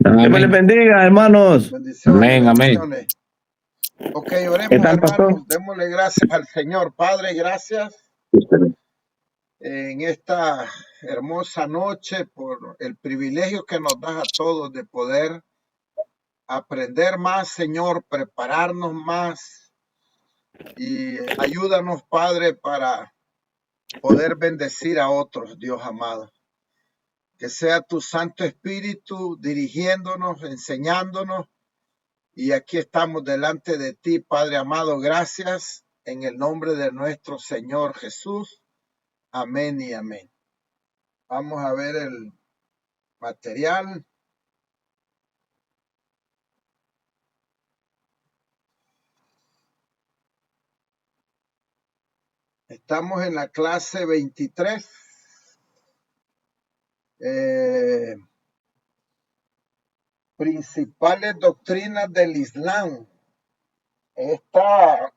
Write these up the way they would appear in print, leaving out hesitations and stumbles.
Dios me les bendiga, hermanos. Bendiciones, Amén, amén. bendiciones. Ok, ¿Qué oremos, tal, pastor? hermanos. Démosle gracias al Señor. Padre, gracias en esta hermosa noche por el privilegio que nos das a todos de poder aprender más, Señor, prepararnos más y ayúdanos, Padre, para poder bendecir a otros, Dios amado. Que sea tu Santo Espíritu dirigiéndonos, enseñándonos. Y aquí estamos delante de ti, Padre amado. Gracias en el nombre de nuestro Señor Jesús. Amén y amén. Vamos a ver el material. Estamos en la clase 23. Principales doctrinas del Islam. Esta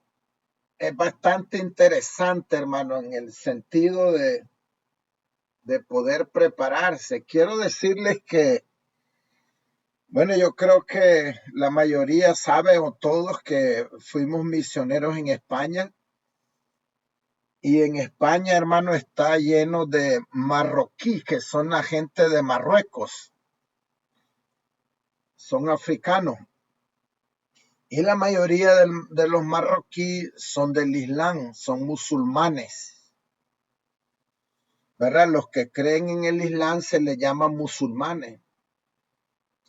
es bastante interesante, hermano, en el sentido de poder prepararse. Quiero decirles que, bueno, yo creo que la mayoría sabe o todos que fuimos misioneros en España. Y en España, hermano, está lleno de marroquíes, que son la gente de Marruecos. Son africanos. Y la mayoría de los marroquíes son del Islam, son musulmanes. ¿Verdad? Los que creen en el Islam se les llama musulmanes.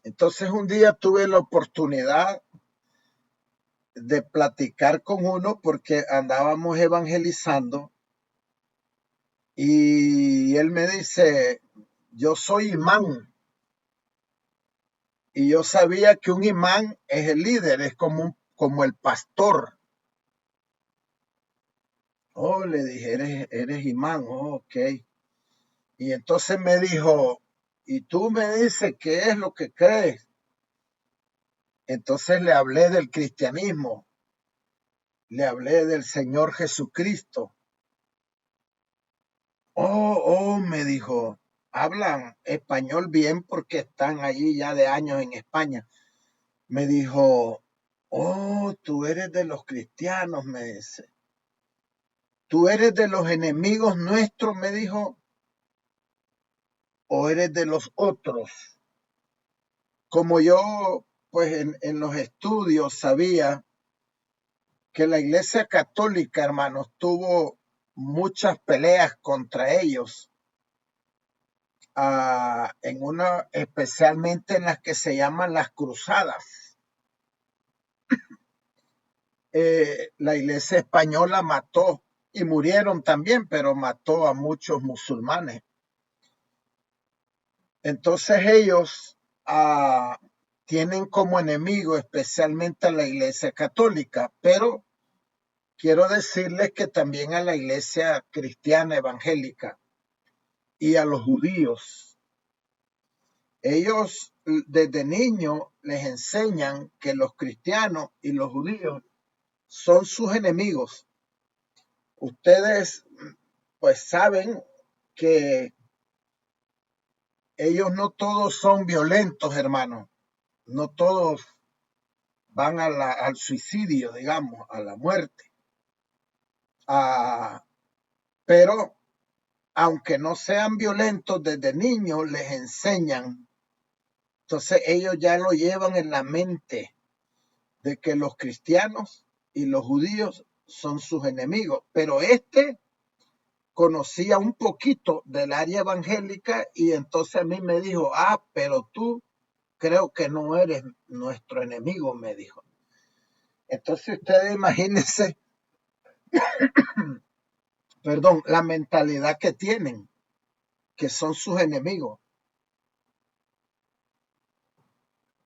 Entonces un día tuve la oportunidad de platicar con uno porque andábamos evangelizando y él me dice, yo soy imán. Y yo sabía que un imán es el líder, es como el pastor. Oh, le dije, eres imán, oh, ok. Y entonces me dijo, ¿y tú me dices qué es lo que crees? Entonces le hablé del cristianismo, le hablé del Señor Jesucristo. Oh, me dijo, hablan español bien porque están allí ya de años en España. Me dijo, oh, tú eres de los cristianos, me dice. ¿Tú eres de los enemigos nuestros, me dijo, o eres de los otros? Como yo, pues en los estudios sabía que la Iglesia Católica, hermanos, tuvo muchas peleas contra ellos, especialmente en las que se llaman las cruzadas. La Iglesia española mató, y murieron también, pero mató a muchos musulmanes. Entonces ellos tienen como enemigo especialmente a la Iglesia Católica, pero quiero decirles que también a la Iglesia Cristiana Evangélica y a los judíos. Ellos desde niños les enseñan que los cristianos y los judíos son sus enemigos. Ustedes pues saben que ellos no todos son violentos, hermanos. No todos van al suicidio, digamos, a la muerte. Pero aunque no sean violentos desde niños, les enseñan. Entonces ellos ya lo llevan en la mente de que los cristianos y los judíos son sus enemigos. Pero conocía un poquito del área evangélica y entonces a mí me dijo, pero tú creo que no eres nuestro enemigo, me dijo. Entonces ustedes imagínense, perdón, la mentalidad que tienen, que son sus enemigos.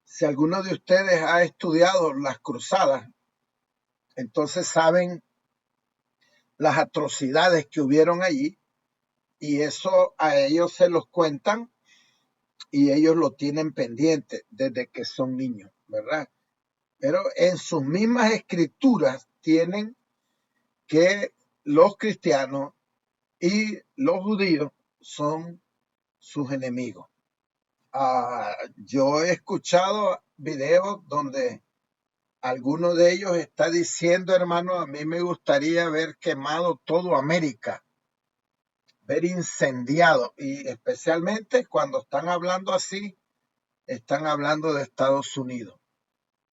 Si alguno de ustedes ha estudiado las cruzadas, entonces saben las atrocidades que hubieron allí y eso a ellos se los cuentan y ellos lo tienen pendiente desde que son niños, ¿verdad? Pero en sus mismas escrituras tienen que los cristianos y los judíos son sus enemigos. Yo he escuchado videos donde alguno de ellos está diciendo, hermano, a mí me gustaría ver quemado todo América, ver incendiado, y especialmente cuando están hablando así, están hablando de Estados Unidos,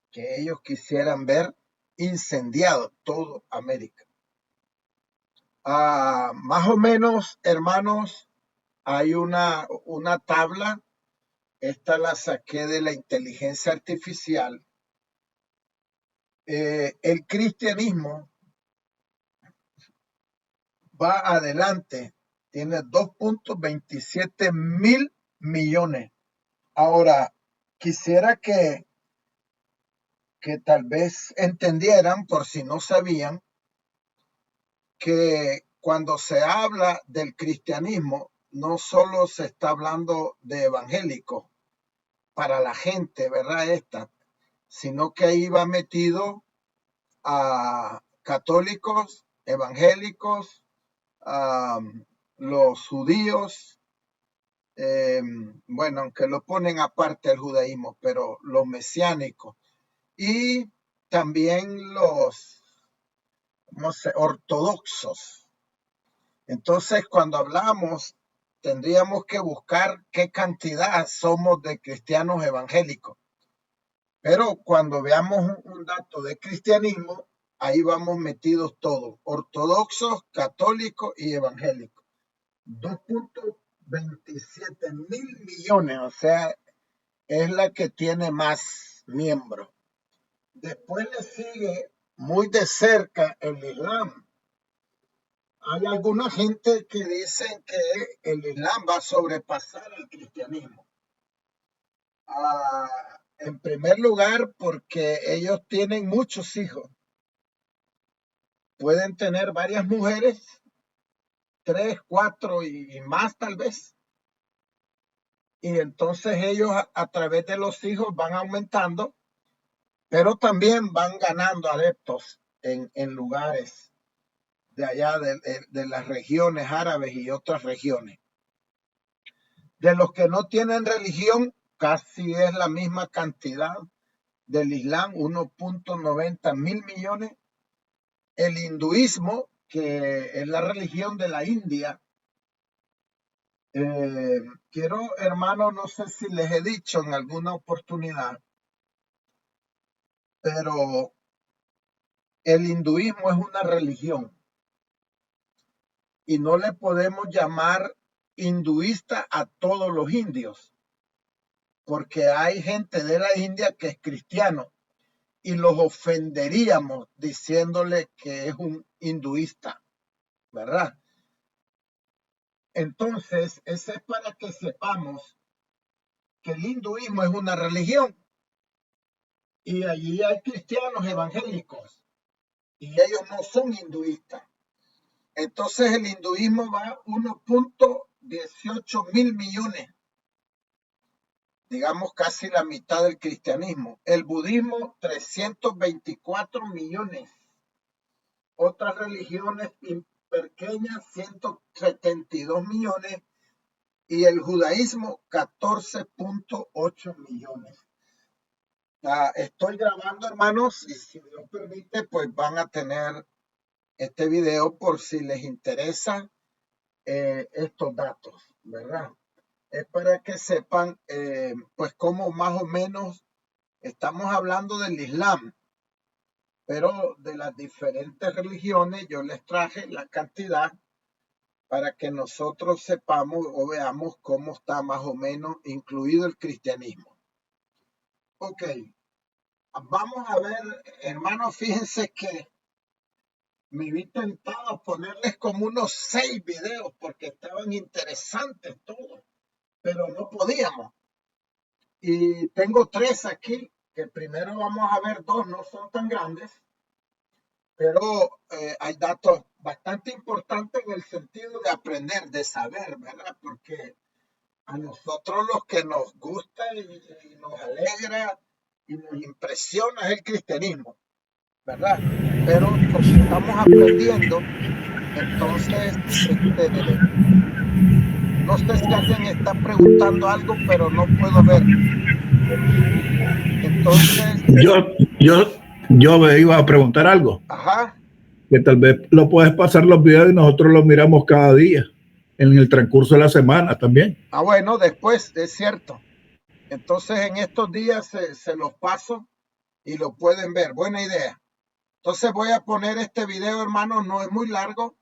que ellos quisieran ver incendiado todo América. Más o menos, hermanos, hay una tabla, esta la saqué de la inteligencia artificial. El cristianismo va adelante, tiene 2.27 mil millones. Ahora, quisiera que tal vez entendieran, por si no sabían, que cuando se habla del cristianismo, no solo se está hablando de evangélicos para la gente, ¿verdad? Sino que ahí va metido a católicos, evangélicos, a los judíos, bueno, aunque lo ponen aparte el judaísmo, pero los mesiánicos y también los, no sé, ortodoxos. Entonces, cuando hablamos, tendríamos que buscar qué cantidad somos de cristianos evangélicos. Pero cuando veamos un dato de cristianismo, ahí vamos metidos todos, ortodoxos, católicos y evangélicos. 2.27 mil millones, o sea, es la que tiene más miembros. Después le sigue muy de cerca el Islam. Hay alguna gente que dicen que el Islam va a sobrepasar al cristianismo. En primer lugar, porque ellos tienen muchos hijos. Pueden tener varias mujeres, 3, 4 y más tal vez. Y entonces ellos a través de los hijos van aumentando, pero también van ganando adeptos en lugares de allá de las regiones árabes y otras regiones. De los que no tienen religión, casi es la misma cantidad del Islam, 1.90 mil millones. El hinduismo, que es la religión de la India, quiero, hermano, no sé si les he dicho en alguna oportunidad, pero el hinduismo es una religión y no le podemos llamar hinduista a todos los indios, porque hay gente de la India que es cristiano y los ofenderíamos diciéndole que es un hinduista, ¿verdad? Entonces, eso es para que sepamos que el hinduismo es una religión y allí hay cristianos evangélicos y ellos no son hinduistas. Entonces, el hinduismo va a 1.18 mil millones, digamos casi la mitad del cristianismo. El budismo, 324 millones. Otras religiones pequeñas, 172 millones. Y el judaísmo, 14.8 millones. Estoy grabando, hermanos, y si Dios permite, pues van a tener este video por si les interesa estos datos, ¿verdad? Es para que sepan, pues, cómo más o menos estamos hablando del Islam, pero de las diferentes religiones yo les traje la cantidad para que nosotros sepamos o veamos cómo está más o menos incluido el cristianismo. Ok, vamos a ver, hermanos, fíjense que me vi tentado a ponerles como unos 6 videos porque estaban interesantes todos, pero no podíamos. Y tengo 3 aquí, que primero vamos a ver 2, no son tan grandes, pero hay datos bastante importantes en el sentido de aprender, de saber, ¿verdad? Porque a nosotros los que nos gusta y nos alegra y nos impresiona es el cristianismo, ¿verdad? Pero como estamos aprendiendo, entonces No sé si alguien está preguntando algo, pero no puedo ver. Entonces, Yo me iba a preguntar algo, ajá, que tal vez lo puedes pasar los videos y nosotros los miramos cada día, en el transcurso de la semana también. bueno, después, es cierto. Entonces, en estos días se los paso y lo pueden ver. Buena idea. Entonces voy a poner este video, hermano, no es muy largo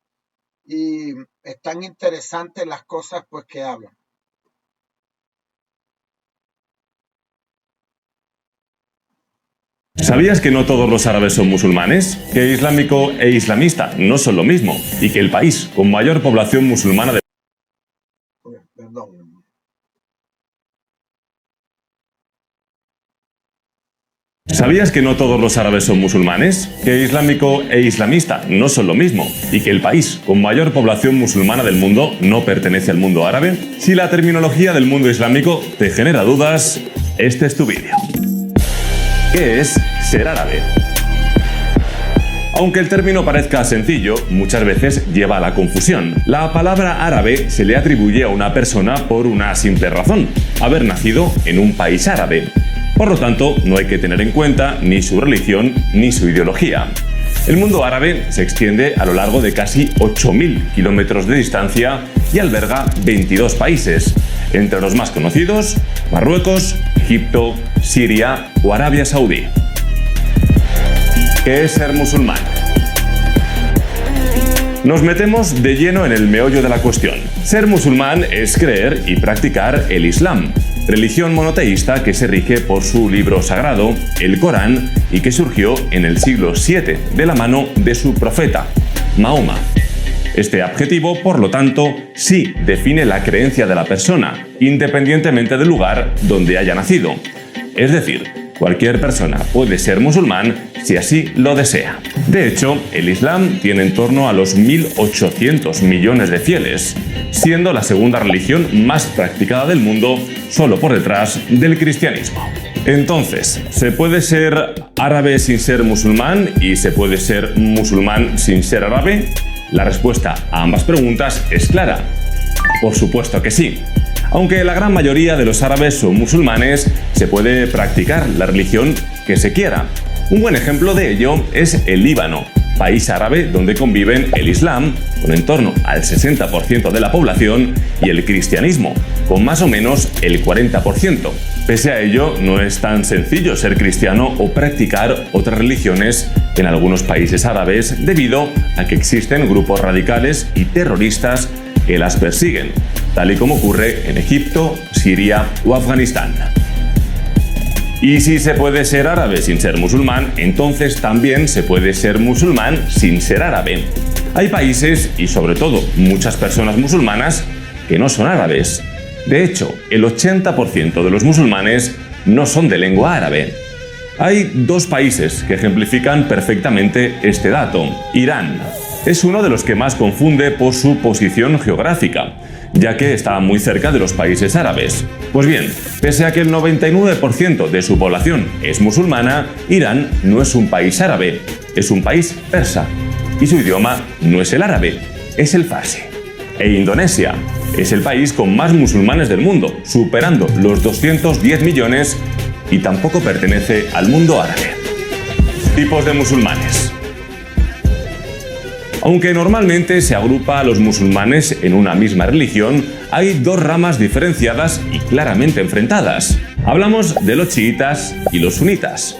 y están interesantes las cosas pues que hablan. ¿Sabías que no todos los árabes son musulmanes? Que islámico e islamista no son lo mismo y que el país con mayor población musulmana de Perdón. ¿Sabías que no todos los árabes son musulmanes? Que islámico e islamista no son lo mismo y que el país con mayor población musulmana del mundo no pertenece al mundo árabe? Si la terminología del mundo islámico te genera dudas, este es tu vídeo. ¿Qué es ser árabe? Aunque el término parezca sencillo, muchas veces lleva a la confusión. La palabra árabe se le atribuye a una persona por una simple razón: haber nacido en un país árabe. Por lo tanto, no hay que tener en cuenta ni su religión ni su ideología. El mundo árabe se extiende a lo largo de casi 8.000 kilómetros de distancia y alberga 22 países, entre los más conocidos: Marruecos, Egipto, Siria o Arabia Saudí. ¿Qué es ser musulmán? Nos metemos de lleno en el meollo de la cuestión. Ser musulmán es creer y practicar el Islam, religión monoteísta que se rige por su libro sagrado, el Corán, y que surgió en el siglo VII de la mano de su profeta, Mahoma. Este adjetivo, por lo tanto, sí define la creencia de la persona, independientemente del lugar donde haya nacido. Es decir, cualquier persona puede ser musulmán si así lo desea. De hecho, el Islam tiene en torno a los 1.800 millones de fieles, siendo la segunda religión más practicada del mundo, solo por detrás del cristianismo. Entonces, ¿se puede ser árabe sin ser musulmán y se puede ser musulmán sin ser árabe? La respuesta a ambas preguntas es clara. Por supuesto que sí. Aunque la gran mayoría de los árabes son musulmanes, se puede practicar la religión que se quiera. Un buen ejemplo de ello es el Líbano, país árabe donde conviven el Islam, con en torno al 60% de la población, y el cristianismo, con más o menos el 40%. Pese a ello, no es tan sencillo ser cristiano o practicar otras religiones en algunos países árabes debido a que existen grupos radicales y terroristas que las persiguen, tal y como ocurre en Egipto, Siria o Afganistán. Y si se puede ser árabe sin ser musulmán, entonces también se puede ser musulmán sin ser árabe. Hay países, y sobre todo muchas personas musulmanas, que no son árabes. De hecho, el 80% de los musulmanes no son de lengua árabe. Hay dos países que ejemplifican perfectamente este dato. Irán es uno de los que más confunde por su posición geográfica, ya que está muy cerca de los países árabes. Pues bien, pese a que el 99% de su población es musulmana, Irán no es un país árabe, es un país persa, y su idioma no es el árabe, es el farsi. E Indonesia es el país con más musulmanes del mundo, superando los 210 millones, y tampoco pertenece al mundo árabe. Tipos de musulmanes. Aunque normalmente se agrupa a los musulmanes en una misma religión, hay dos ramas diferenciadas y claramente enfrentadas. Hablamos de los chiitas y los sunitas.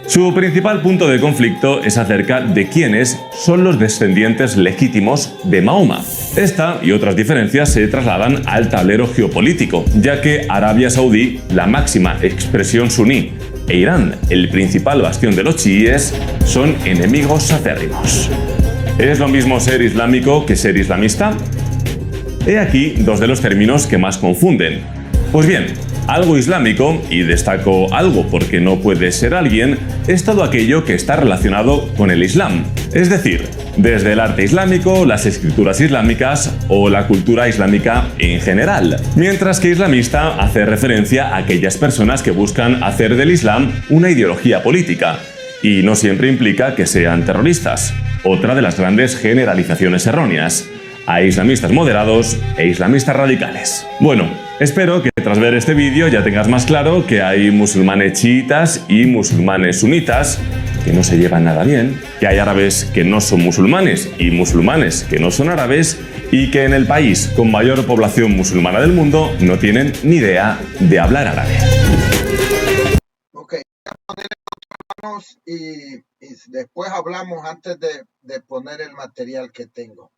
Su principal punto de conflicto es acerca de quiénes son los descendientes legítimos de Mahoma. Esta y otras diferencias se trasladan al tablero geopolítico, ya que Arabia Saudí, la máxima expresión suní, e Irán, el principal bastión de los chiíes, son enemigos acérrimos. ¿Es lo mismo ser islámico que ser islamista? He aquí dos de los términos que más confunden. Pues bien, algo islámico, y destaco algo porque no puede ser alguien, es todo aquello que está relacionado con el Islam. Es decir, desde el arte islámico, las escrituras islámicas o la cultura islámica en general. Mientras que islamista hace referencia a aquellas personas que buscan hacer del Islam una ideología política, y no siempre implica que sean terroristas. Otra de las grandes generalizaciones erróneas. a islamistas moderados e islamistas radicales. Bueno, espero que tras ver este vídeo ya tengas más claro que hay musulmanes chiitas y musulmanes sunitas que no se llevan nada bien, que hay árabes que no son musulmanes y musulmanes que no son árabes, y que en el país con mayor población musulmana del mundo no tienen ni idea de hablar árabe. Ok, voy a poner hermanos y después hablamos antes de poner el material que tengo.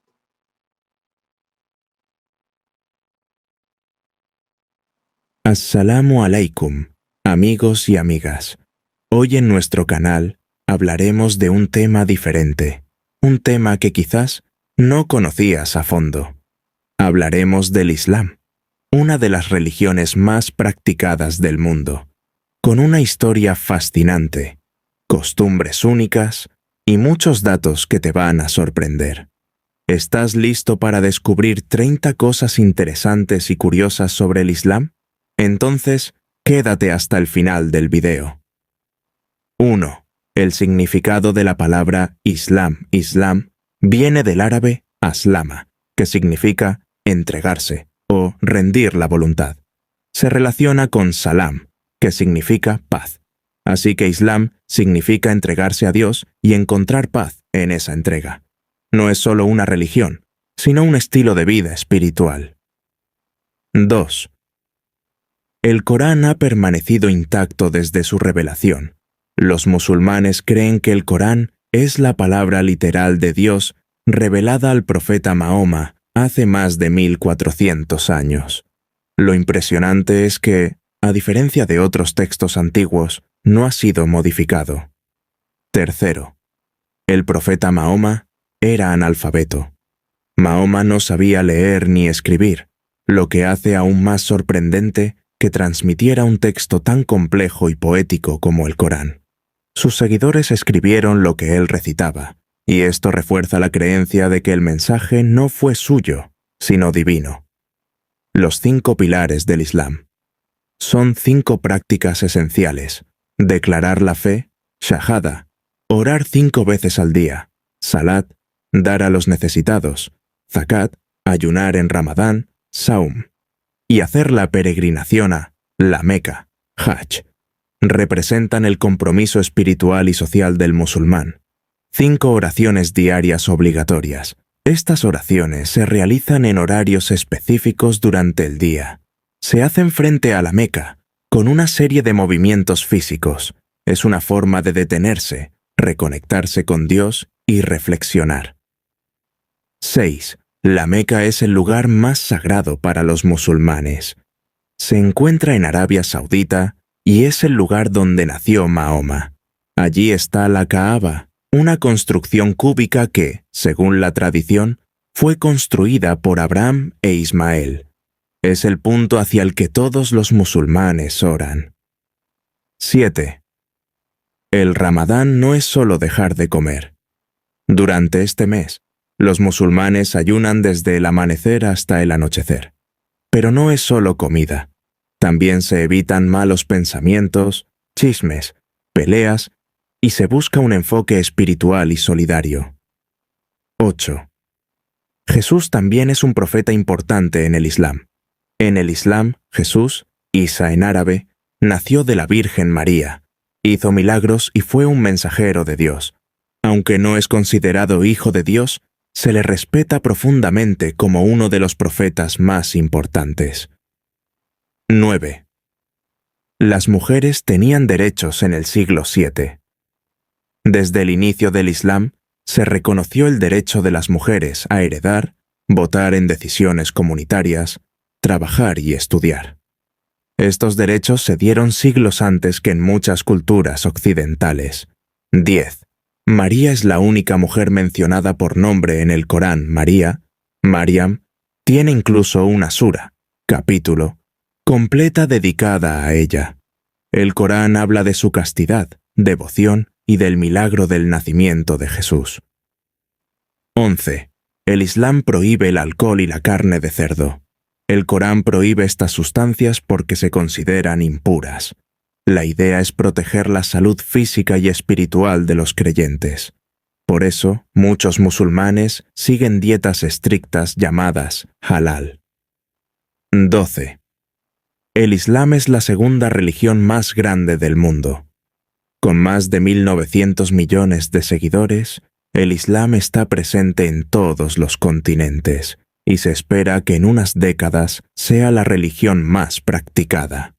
Assalamu alaikum, amigos y amigas. Hoy en nuestro canal hablaremos de un tema diferente, un tema que quizás no conocías a fondo. Hablaremos del Islam, una de las religiones más practicadas del mundo, con una historia fascinante, costumbres únicas y muchos datos que te van a sorprender. ¿Estás listo para descubrir 30 cosas interesantes y curiosas sobre el Islam? Entonces, quédate hasta el final del video. 1. El significado de la palabra Islam. Islam viene del árabe aslama, que significa entregarse o rendir la voluntad. Se relaciona con salam, que significa paz. Así que Islam significa entregarse a Dios y encontrar paz en esa entrega. No es solo una religión, sino un estilo de vida espiritual. 2. El Corán ha permanecido intacto desde su revelación. Los musulmanes creen que el Corán es la palabra literal de Dios revelada al profeta Mahoma hace más de 1400 años. Lo impresionante es que, a diferencia de otros textos antiguos, no ha sido modificado. 3. El profeta Mahoma era analfabeto. Mahoma no sabía leer ni escribir, lo que hace aún más sorprendente que transmitiera un texto tan complejo y poético como el Corán. Sus seguidores escribieron lo que él recitaba, y esto refuerza la creencia de que el mensaje no fue suyo, sino divino. Los 5 pilares del Islam. Son 5 prácticas esenciales: declarar la fe, shahada, orar 5 veces al día, salat, dar a los necesitados, zakat, ayunar en Ramadán, saum, y hacer la peregrinación a la Meca, Hajj. Representan el compromiso espiritual y social del musulmán. 5 oraciones diarias obligatorias. Estas oraciones se realizan en horarios específicos durante el día. Se hacen frente a la Meca, con una serie de movimientos físicos. Es una forma de detenerse, reconectarse con Dios y reflexionar. 6. La Meca es el lugar más sagrado para los musulmanes. Se encuentra en Arabia Saudita y es el lugar donde nació Mahoma. Allí está la Kaaba, una construcción cúbica que, según la tradición, fue construida por Abraham e Ismael. Es el punto hacia el que todos los musulmanes oran. 7. El Ramadán no es solo dejar de comer. Durante este mes, los musulmanes ayunan desde el amanecer hasta el anochecer. Pero no es solo comida. También se evitan malos pensamientos, chismes, peleas y se busca un enfoque espiritual y solidario. 8. Jesús también es un profeta importante en el Islam. En el Islam, Jesús, Isa en árabe, nació de la Virgen María, hizo milagros y fue un mensajero de Dios. Aunque no es considerado hijo de Dios, se le respeta profundamente como uno de los profetas más importantes. 9. Las mujeres tenían derechos en el siglo VII. Desde el inicio del Islam, se reconoció el derecho de las mujeres a heredar, votar en decisiones comunitarias, trabajar y estudiar. Estos derechos se dieron siglos antes que en muchas culturas occidentales. 10. María es la única mujer mencionada por nombre en el Corán. María, Mariam, tiene incluso una sura, capítulo, completa dedicada a ella. El Corán habla de su castidad, devoción y del milagro del nacimiento de Jesús. 11. El Islam prohíbe el alcohol y la carne de cerdo. El Corán prohíbe estas sustancias porque se consideran impuras. La idea es proteger la salud física y espiritual de los creyentes. Por eso, muchos musulmanes siguen dietas estrictas llamadas halal. 12. El Islam es la segunda religión más grande del mundo. Con más de 1.900 millones de seguidores, el Islam está presente en todos los continentes y se espera que en unas décadas sea la religión más practicada.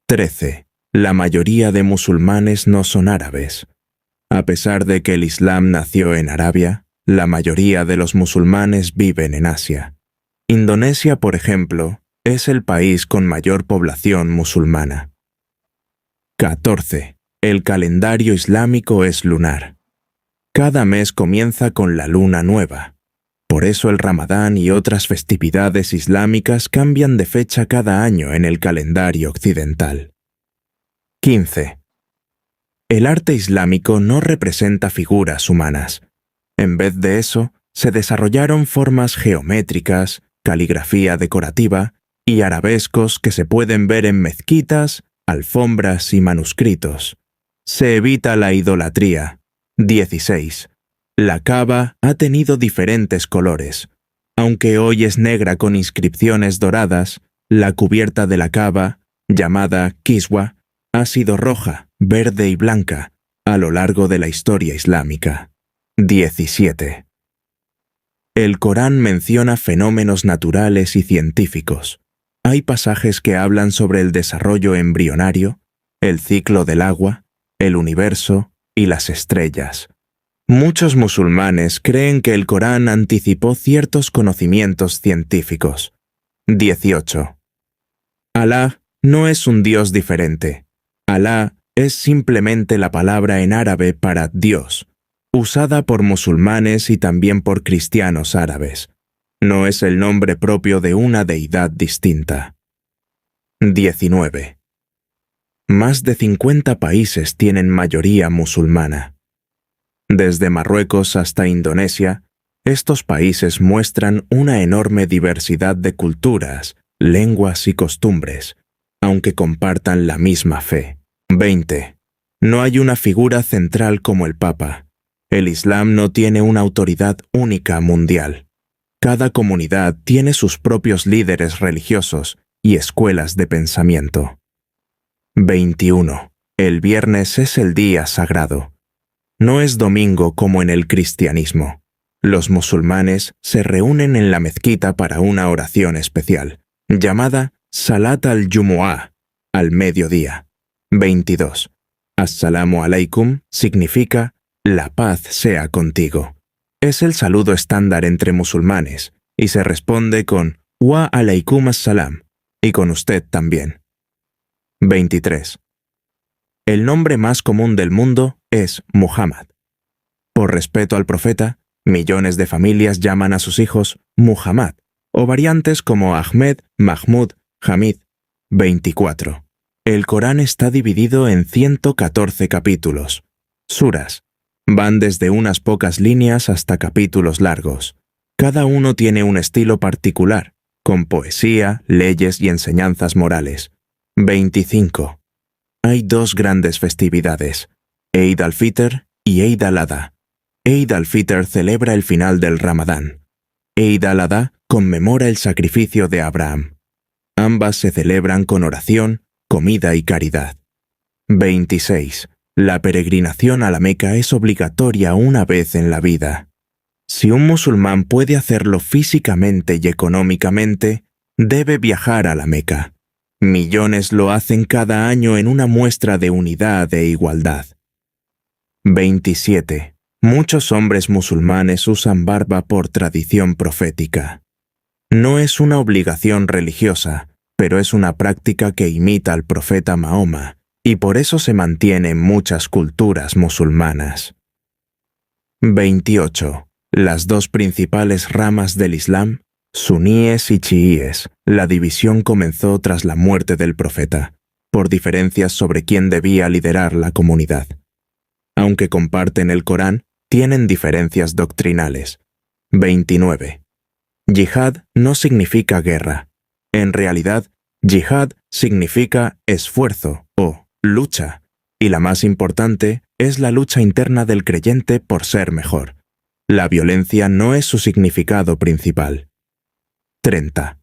13. La mayoría de musulmanes no son árabes. A pesar de que el Islam nació en Arabia, la mayoría de los musulmanes viven en Asia. Indonesia, por ejemplo, es el país con mayor población musulmana. 14. El calendario islámico es lunar. Cada mes comienza con la luna nueva. Por eso el Ramadán y otras festividades islámicas cambian de fecha cada año en el calendario occidental. 15. El arte islámico no representa figuras humanas. En vez de eso, se desarrollaron formas geométricas, caligrafía decorativa y arabescos que se pueden ver en mezquitas, alfombras y manuscritos. Se evita la idolatría. 16. La Kaaba ha tenido diferentes colores. Aunque hoy es negra con inscripciones doradas, la cubierta de la Kaaba, llamada kiswa, ha sido roja, verde y blanca a lo largo de la historia islámica. 17. El Corán menciona fenómenos naturales y científicos. Hay pasajes que hablan sobre el desarrollo embrionario, el ciclo del agua, el universo y las estrellas. Muchos musulmanes creen que el Corán anticipó ciertos conocimientos científicos. 18. Alá no es un Dios diferente. Alá es simplemente la palabra en árabe para Dios, usada por musulmanes y también por cristianos árabes. No es el nombre propio de una deidad distinta. 19. Más de 50 países tienen mayoría musulmana. Desde Marruecos hasta Indonesia, estos países muestran una enorme diversidad de culturas, lenguas y costumbres, aunque compartan la misma fe. 20. No hay una figura central como el Papa. El Islam no tiene una autoridad única mundial. Cada comunidad tiene sus propios líderes religiosos y escuelas de pensamiento. 21. El viernes es el día sagrado. No es domingo como en el cristianismo. Los musulmanes se reúnen en la mezquita para una oración especial, llamada Salat al-Jumu'ah, al mediodía. 22. As-salamu alaikum significa la paz sea contigo. Es el saludo estándar entre musulmanes y se responde con Wa alaikum as-salam y con usted también. 23. El nombre más común del mundo es Muhammad. Por respeto al profeta, millones de familias llaman a sus hijos Muhammad o variantes como Ahmed, Mahmud, Hamid. 24. El Corán está dividido en 114 capítulos, suras. Van desde unas pocas líneas hasta capítulos largos. Cada uno tiene un estilo particular, con poesía, leyes y enseñanzas morales. 25. Hay dos grandes festividades, Eid al-Fitr y Eid al-Adha. Eid al-Fitr celebra el final del Ramadán. Eid al-Adha conmemora el sacrificio de Abraham. Ambas se celebran con oración, comida y caridad. 26. La peregrinación a la Meca es obligatoria una vez en la vida. Si un musulmán puede hacerlo físicamente y económicamente, debe viajar a la Meca. Millones lo hacen cada año en una muestra de unidad e igualdad. 27. Muchos hombres musulmanes usan barba por tradición profética. No es una obligación religiosa, pero es una práctica que imita al profeta Mahoma, y por eso se mantiene en muchas culturas musulmanas. 28. Las dos principales ramas del Islam, suníes y chiíes, la división comenzó tras la muerte del profeta, por diferencias sobre quién debía liderar la comunidad. Aunque comparten el Corán, tienen diferencias doctrinales. 29. Yihad no significa guerra. En realidad, yihad significa esfuerzo o lucha, y la más importante es la lucha interna del creyente por ser mejor. La violencia no es su significado principal. 30.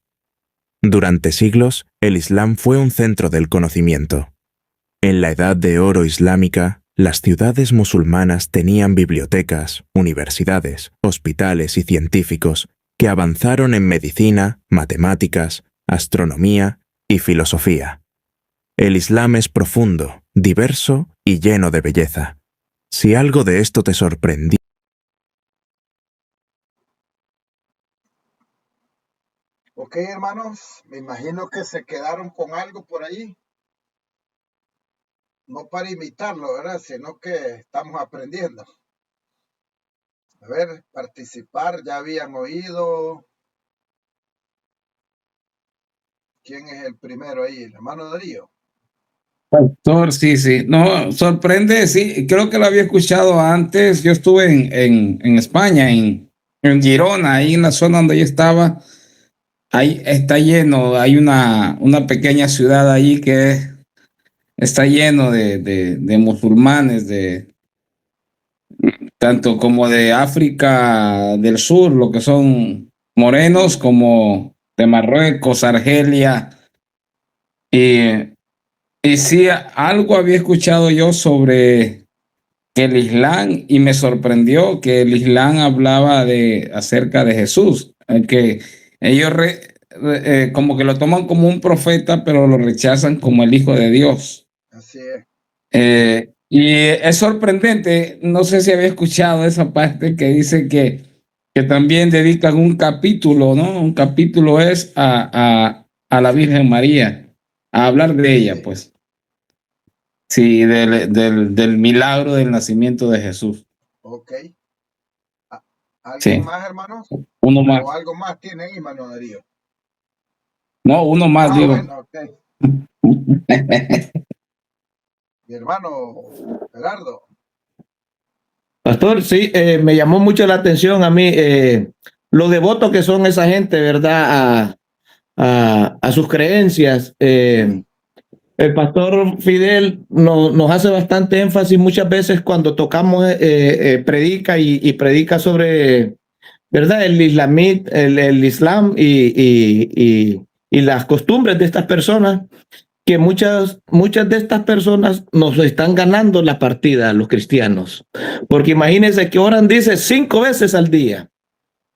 Durante siglos, el Islam fue un centro del conocimiento. En la Edad de Oro islámica, las ciudades musulmanas tenían bibliotecas, universidades, hospitales y científicos que avanzaron en medicina, matemáticas, astronomía y filosofía. El Islam es profundo, diverso y lleno de belleza. Si algo de esto te sorprendió, Ok, hermanos, me imagino que se quedaron con algo por ahí. No para imitarlo, ¿verdad? Sino que estamos aprendiendo. A ver, participar, ya habían oído. ¿Quién es el primero ahí? ¿El hermano Darío? Pastor, sí, sí. No, sorprende, sí. Creo que lo había escuchado antes. Yo estuve en España, en Girona, ahí en la zona donde yo estaba. Ahí está lleno, hay una pequeña ciudad ahí que está lleno de musulmanes, tanto como de África del Sur, lo que son morenos, como de Marruecos, Argelia. Y sí, algo había escuchado yo sobre que el Islam, y me sorprendió que el Islam hablaba acerca de Jesús, que ellos como que lo toman como un profeta, pero lo rechazan como el Hijo de Dios. Así es. Y es sorprendente, no sé si había escuchado esa parte que dice que también dedican un capítulo, ¿no? Un capítulo es a la Virgen María, a hablar de ella, pues. Sí, del milagro del nacimiento de Jesús. Ok. ¿Alguien Sí. más, hermanos? Uno más. ¿O algo más tiene ahí, hermano Darío? No, uno más, digo. Bueno, ok. Mi hermano Gerardo. Pastor, sí, me llamó mucho la atención a mí lo devotos que son esa gente, ¿verdad? A sus creencias. El pastor Fidel nos hace bastante énfasis muchas veces cuando tocamos, predica y predica sobre, ¿verdad? El Islam y las costumbres de estas personas, que muchas de estas personas nos están ganando la partida, los cristianos. Porque imagínense que oran, dice, 5 veces al día.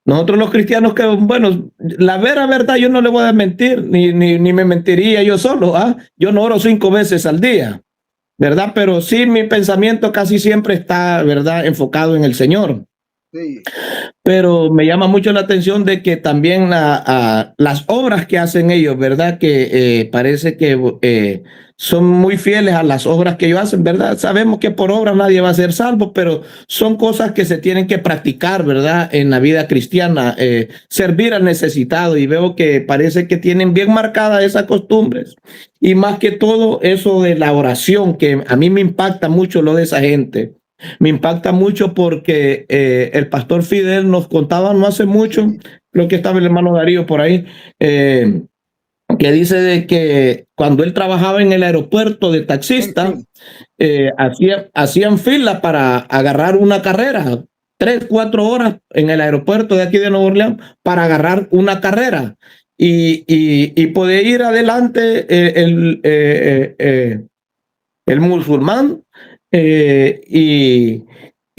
Nosotros los cristianos que, bueno, la verdad, yo no le voy a mentir, ni me mentiría yo solo, ¿ah? Yo no oro 5 veces al día, ¿verdad? Pero sí, mi pensamiento casi siempre está, ¿verdad?, enfocado en el Señor. Sí. Pero me llama mucho la atención de que también las obras que hacen ellos, ¿verdad? Que parece que son muy fieles a las obras que ellos hacen, ¿verdad? Sabemos que por obras nadie va a ser salvo, pero son cosas que se tienen que practicar, ¿verdad? En la vida cristiana, servir al necesitado, y veo que parece que tienen bien marcadas esas costumbres. Y más que todo eso de la oración, que a mí me impacta mucho lo de esa gente. Me impacta mucho porque el pastor Fidel nos contaba no hace mucho, creo que estaba el hermano Darío por ahí, que dice de que cuando él trabajaba en el aeropuerto de taxista, hacían fila para agarrar una carrera, 3, 4 horas en el aeropuerto de aquí de Nueva Orleans para agarrar una carrera y poder ir adelante el musulmán. Y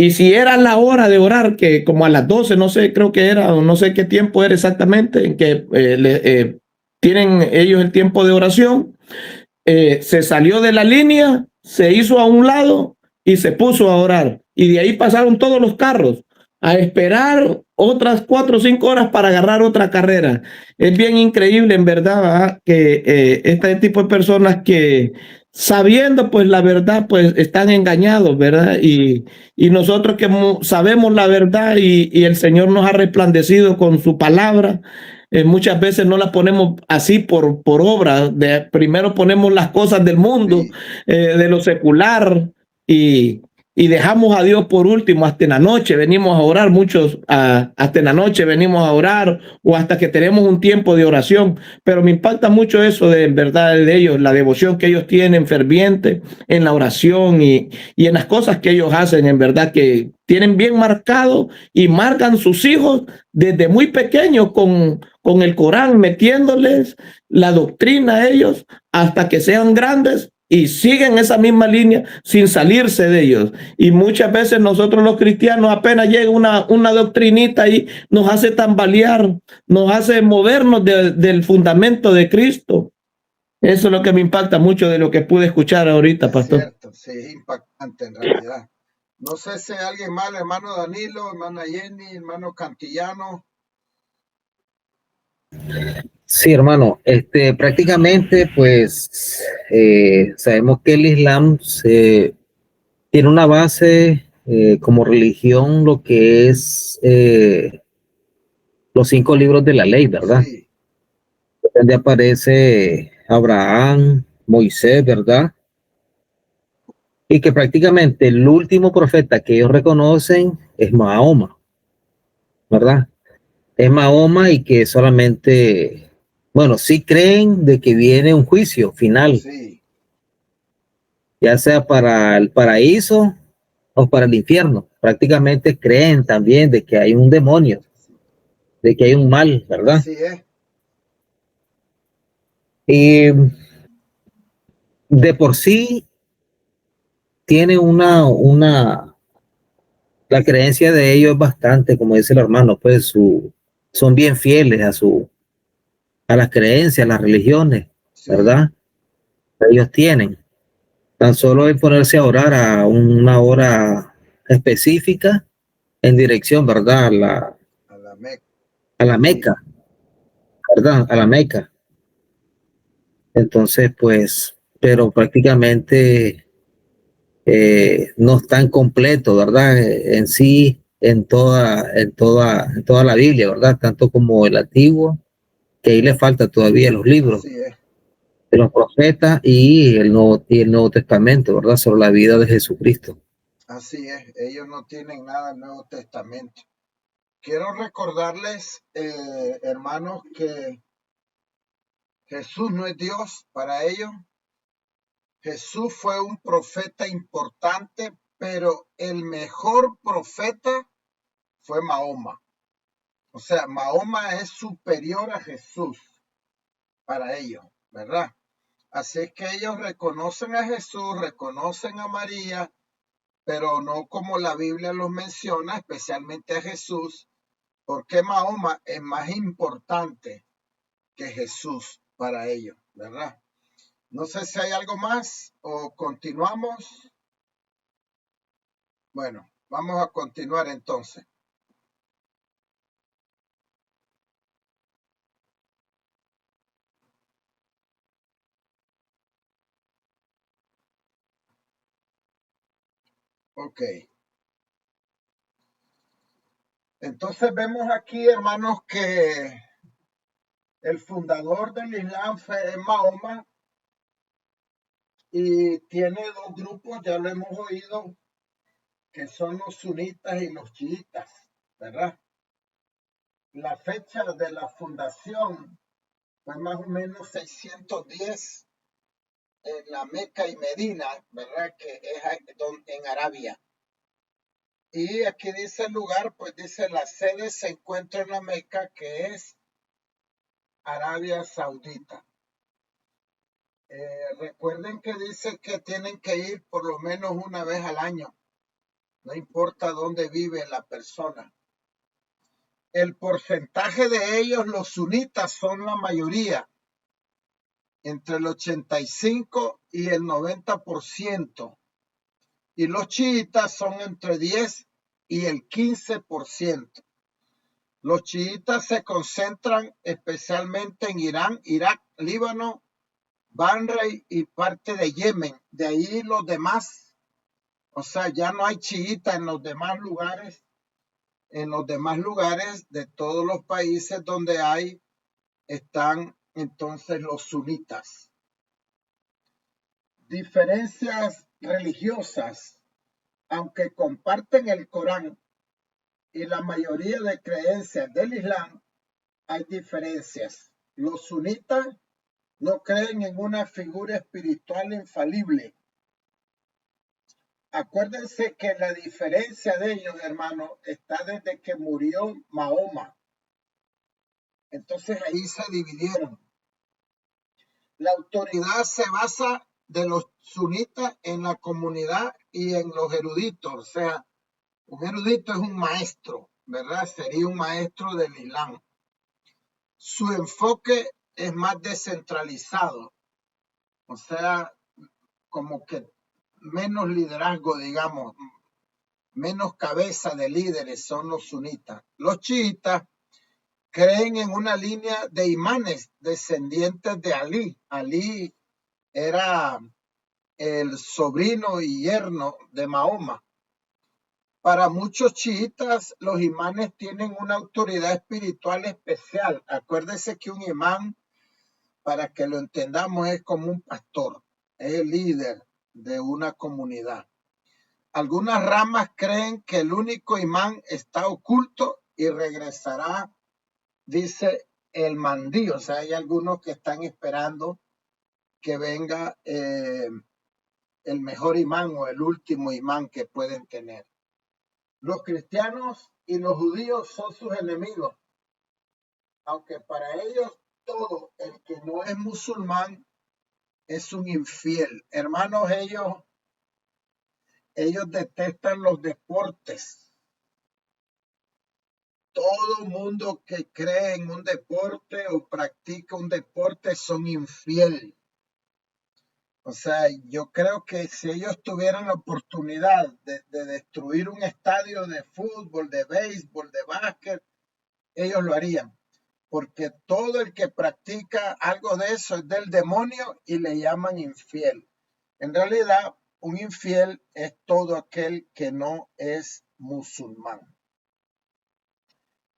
si era la hora de orar, que como a las 12, no sé, creo que era, o no sé qué tiempo era exactamente, en que tienen ellos el tiempo de oración, se salió de la línea, se hizo a un lado y se puso a orar. Y de ahí pasaron todos los carros a esperar otras 4 o 5 horas para agarrar otra carrera. Es bien increíble, en verdad, ¿verdad?, que este tipo de personas que sabiendo pues la verdad pues están engañados, ¿verdad? Y nosotros que sabemos la verdad y el Señor nos ha resplandecido con su palabra, muchas veces no la ponemos así por obra. Primero ponemos las cosas del mundo, de lo secular, y y dejamos a Dios por último, hasta en la noche venimos a orar, muchos hasta en la noche venimos a orar o hasta que tenemos un tiempo de oración, pero me impacta mucho eso de verdad de ellos, la devoción que ellos tienen ferviente en la oración y en las cosas que ellos hacen, en verdad que tienen bien marcado y marcan sus hijos desde muy pequeños con el Corán, metiéndoles la doctrina a ellos hasta que sean grandes y siguen esa misma línea sin salirse de ellos. Y muchas veces nosotros los cristianos apenas llega una doctrinita y nos hace tambalear, nos hace movernos del fundamento de Cristo. Eso es lo que me impacta mucho de lo que pude escuchar ahorita, pastor. Es cierto, sí, es impactante en realidad. No sé si hay alguien más, hermano Danilo, hermana Jenny, hermano Cantillano. Sí, hermano, prácticamente pues sabemos que el Islam tiene una base como religión, lo que es los 5 libros de la ley, ¿verdad? Sí, Donde aparece Abraham, Moisés, ¿verdad? Y que prácticamente el último profeta que ellos reconocen es Mahoma, ¿verdad? Es Mahoma y que solamente, bueno, sí creen de que viene un juicio final, sí, ya sea para el paraíso o para el infierno. Prácticamente creen también de que hay un demonio, de que hay un mal, ¿verdad? así es. Y de por sí tiene la creencia de ellos es bastante, como dice el hermano, pues son bien fieles a las creencias, a las religiones, Sí, ¿verdad? Ellos tienen. Tan solo es ponerse a orar a una hora específica en dirección, ¿verdad? a la Meca. A la Meca, ¿verdad? A la Meca. Entonces, pues, pero prácticamente no están completos, ¿verdad? En sí, en toda la Biblia, ¿verdad? Tanto como el Antiguo, que ahí le falta todavía los libros Así es, de los profetas y el Nuevo Testamento, ¿verdad? Sobre la vida de Jesucristo. así es. Ellos no tienen nada del Nuevo Testamento. Quiero recordarles, hermanos, que Jesús no es Dios para ellos. Jesús fue un profeta importante, pero el mejor profeta fue Mahoma. O sea, Mahoma es superior a Jesús para ellos, ¿verdad? Así es que ellos reconocen a Jesús, reconocen a María, pero no como la Biblia los menciona, especialmente a Jesús, porque Mahoma es más importante que Jesús para ellos, ¿verdad? No sé si hay algo más o continuamos. Bueno, vamos a continuar entonces. Ok. Entonces vemos aquí, hermanos, que el fundador del Islam fue Mahoma y tiene 2 grupos, ya lo hemos oído, que son los sunitas y los chiitas, ¿verdad? La fecha de la fundación fue más o menos 610 en la Meca y Medina, ¿verdad? Que es en Arabia. Y aquí dice el lugar, pues dice la sede se encuentra en la Meca, que es Arabia Saudita. Recuerden que dice que tienen que ir por lo menos una vez al año, no importa dónde vive la persona. El porcentaje de ellos, los sunitas, son la mayoría, entre el 85 y el 90%. Y los chiitas son entre 10 y el 15%. Los chiitas se concentran especialmente en Irán, Irak, Líbano, Bahrein y parte de Yemen. De ahí los demás, o sea, ya no hay chiitas en los demás lugares. En los demás lugares de todos los países donde hay, están entonces los sunitas. Diferencias religiosas. aunque comparten el Corán y la mayoría de creencias del Islam, hay diferencias. Los sunitas no creen en una figura espiritual infalible. Acuérdense que la diferencia de ellos, hermano, está desde que murió Mahoma. Entonces ahí se dividieron. La autoridad se basa de los sunitas en la comunidad y en los eruditos. O sea, un erudito es un maestro, ¿verdad? Sería un maestro del Islam. Su enfoque es más descentralizado. O sea, como que menos liderazgo, digamos, menos cabeza de líderes son los sunitas. Los chiitas creen en una línea de imanes descendientes de Ali. Ali era el sobrino y yerno de Mahoma. Para muchos chiitas, los imanes tienen una autoridad espiritual especial. Acuérdense que un imán, para que lo entendamos, es como un pastor, es el líder de una comunidad. Algunas ramas creen que el único imán está oculto y regresará, dice el Mandí. O sea, hay algunos que están esperando que venga el mejor imán o el último imán que pueden tener. Los cristianos y los judíos son sus enemigos, aunque para ellos todo el que no es musulmán es un infiel. Hermanos, ellos detestan los deportes. Todo mundo que cree en un deporte o practica un deporte son infieles. O sea, yo creo que si ellos tuvieran la oportunidad de destruir un estadio de fútbol, de béisbol, de básquet, ellos lo harían. Porque todo el que practica algo de eso es del demonio y le llaman infiel. En realidad, un infiel es todo aquel que no es musulmán.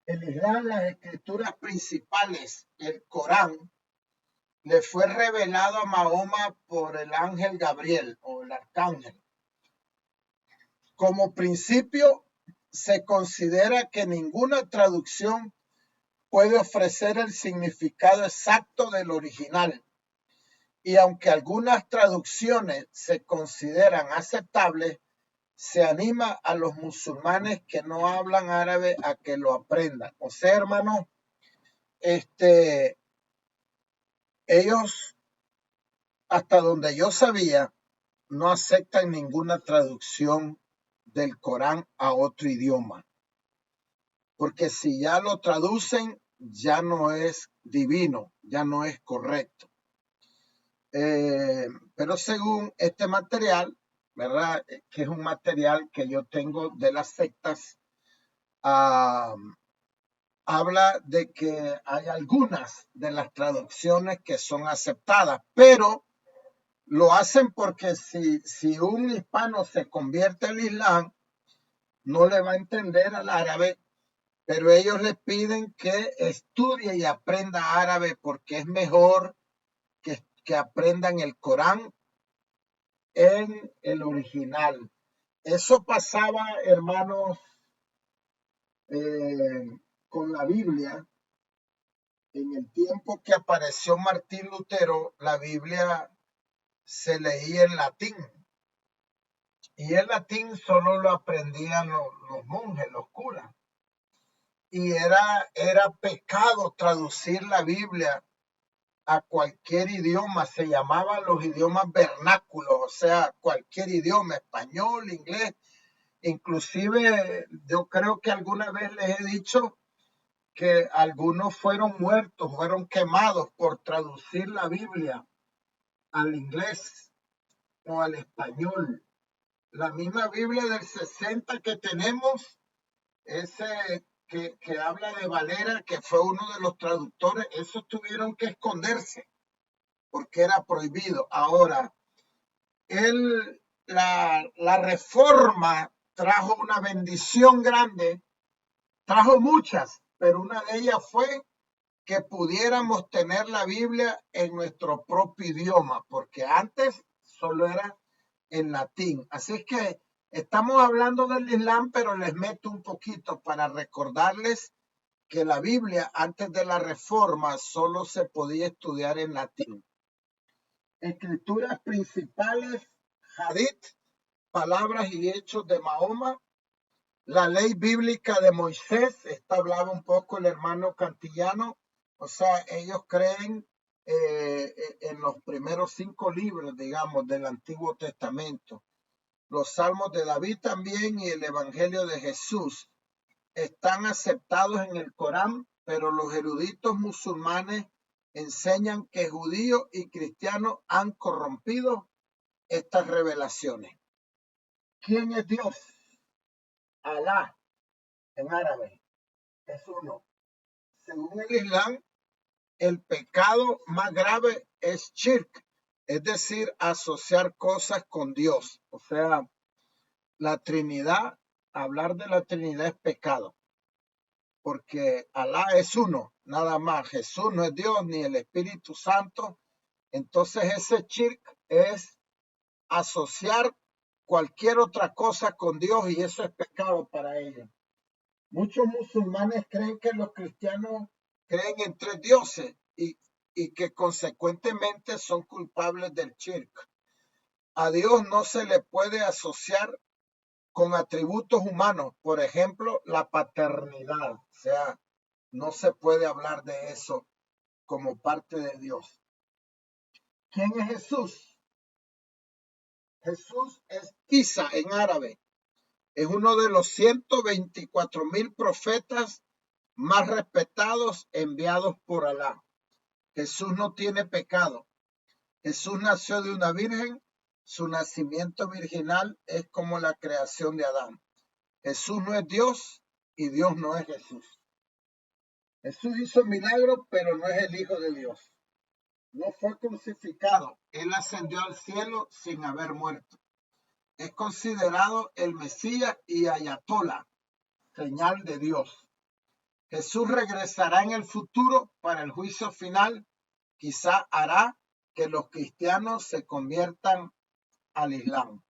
El Islam, las escrituras principales, el Corán, le fue revelado a Mahoma por el ángel Gabriel o el arcángel. Como principio, se considera que ninguna traducción puede ofrecer el significado exacto del original. Y aunque algunas traducciones se consideran aceptables, se anima a los musulmanes que no hablan árabe a que lo aprendan. O sea, hermano, ellos, hasta donde yo sabía, no aceptan ninguna traducción del Corán a otro idioma. Porque si ya lo traducen, ya no es divino, ya no es correcto. Pero según este material, ¿verdad? Que es un material que yo tengo de las sectas, habla de que hay algunas de las traducciones que son aceptadas, pero lo hacen porque si un hispano se convierte al Islam, no le va a entender al árabe, pero ellos le piden que estudie y aprenda árabe porque es mejor que aprendan el Corán en el original. Eso pasaba, hermanos, con la Biblia. En el tiempo que apareció Martín Lutero, la Biblia se leía en latín. Y el latín solo lo aprendían los monjes, los curas. Y era pecado traducir la Biblia a cualquier idioma. Se llamaban los idiomas vernáculos, o sea, cualquier idioma, español, inglés. Inclusive yo creo que alguna vez les he dicho que algunos fueron muertos, fueron quemados por traducir la Biblia al inglés o al español. La misma Biblia del 60 que tenemos, ese que habla de Valera, que fue uno de los traductores, esos tuvieron que esconderse porque era prohibido. Ahora, la reforma trajo una bendición grande, trajo muchas, pero una de ellas fue que pudiéramos tener la Biblia en nuestro propio idioma, porque antes solo era en latín. Así es que Estamos hablando del Islam, pero les meto un poquito para recordarles que la Biblia antes de la Reforma solo se podía estudiar en latín. Escrituras principales, Hadith, palabras y hechos de Mahoma, la ley bíblica de Moisés, esta hablaba un poco el hermano Cantillano, o sea, ellos creen en los primeros 5 libros, digamos, del Antiguo Testamento. Los Salmos de David también y el Evangelio de Jesús están aceptados en el Corán, pero los eruditos musulmanes enseñan que judíos y cristianos han corrompido estas revelaciones. ¿Quién es Dios? Alá, en árabe, es uno. Según el Islam, el pecado más grave es shirk, es decir, asociar cosas con Dios. O sea, la Trinidad, hablar de la Trinidad es pecado, porque Alá es uno, nada más. Jesús no es Dios ni el Espíritu Santo. Entonces ese shirk es asociar cualquier otra cosa con Dios y eso es pecado para ellos. Muchos musulmanes creen que los cristianos creen en 3 dioses y que consecuentemente son culpables del shirk. A Dios no se le puede asociar con atributos humanos, por ejemplo, la paternidad. O sea, no se puede hablar de eso como parte de Dios. ¿Quién es Jesús? Jesús es Isa en árabe. Es uno de los 124,000 profetas más respetados enviados por Alá. Jesús no tiene pecado. Jesús nació de una virgen. Su nacimiento virginal es como la creación de Adán. Jesús no es Dios y Dios no es Jesús. Jesús hizo milagros, pero no es el Hijo de Dios. No fue crucificado. Él ascendió al cielo sin haber muerto. Es considerado el Mesías y Ayatollah, señal de Dios. Jesús regresará en el futuro para el juicio final. Quizá hará que los cristianos se conviertan al Islam.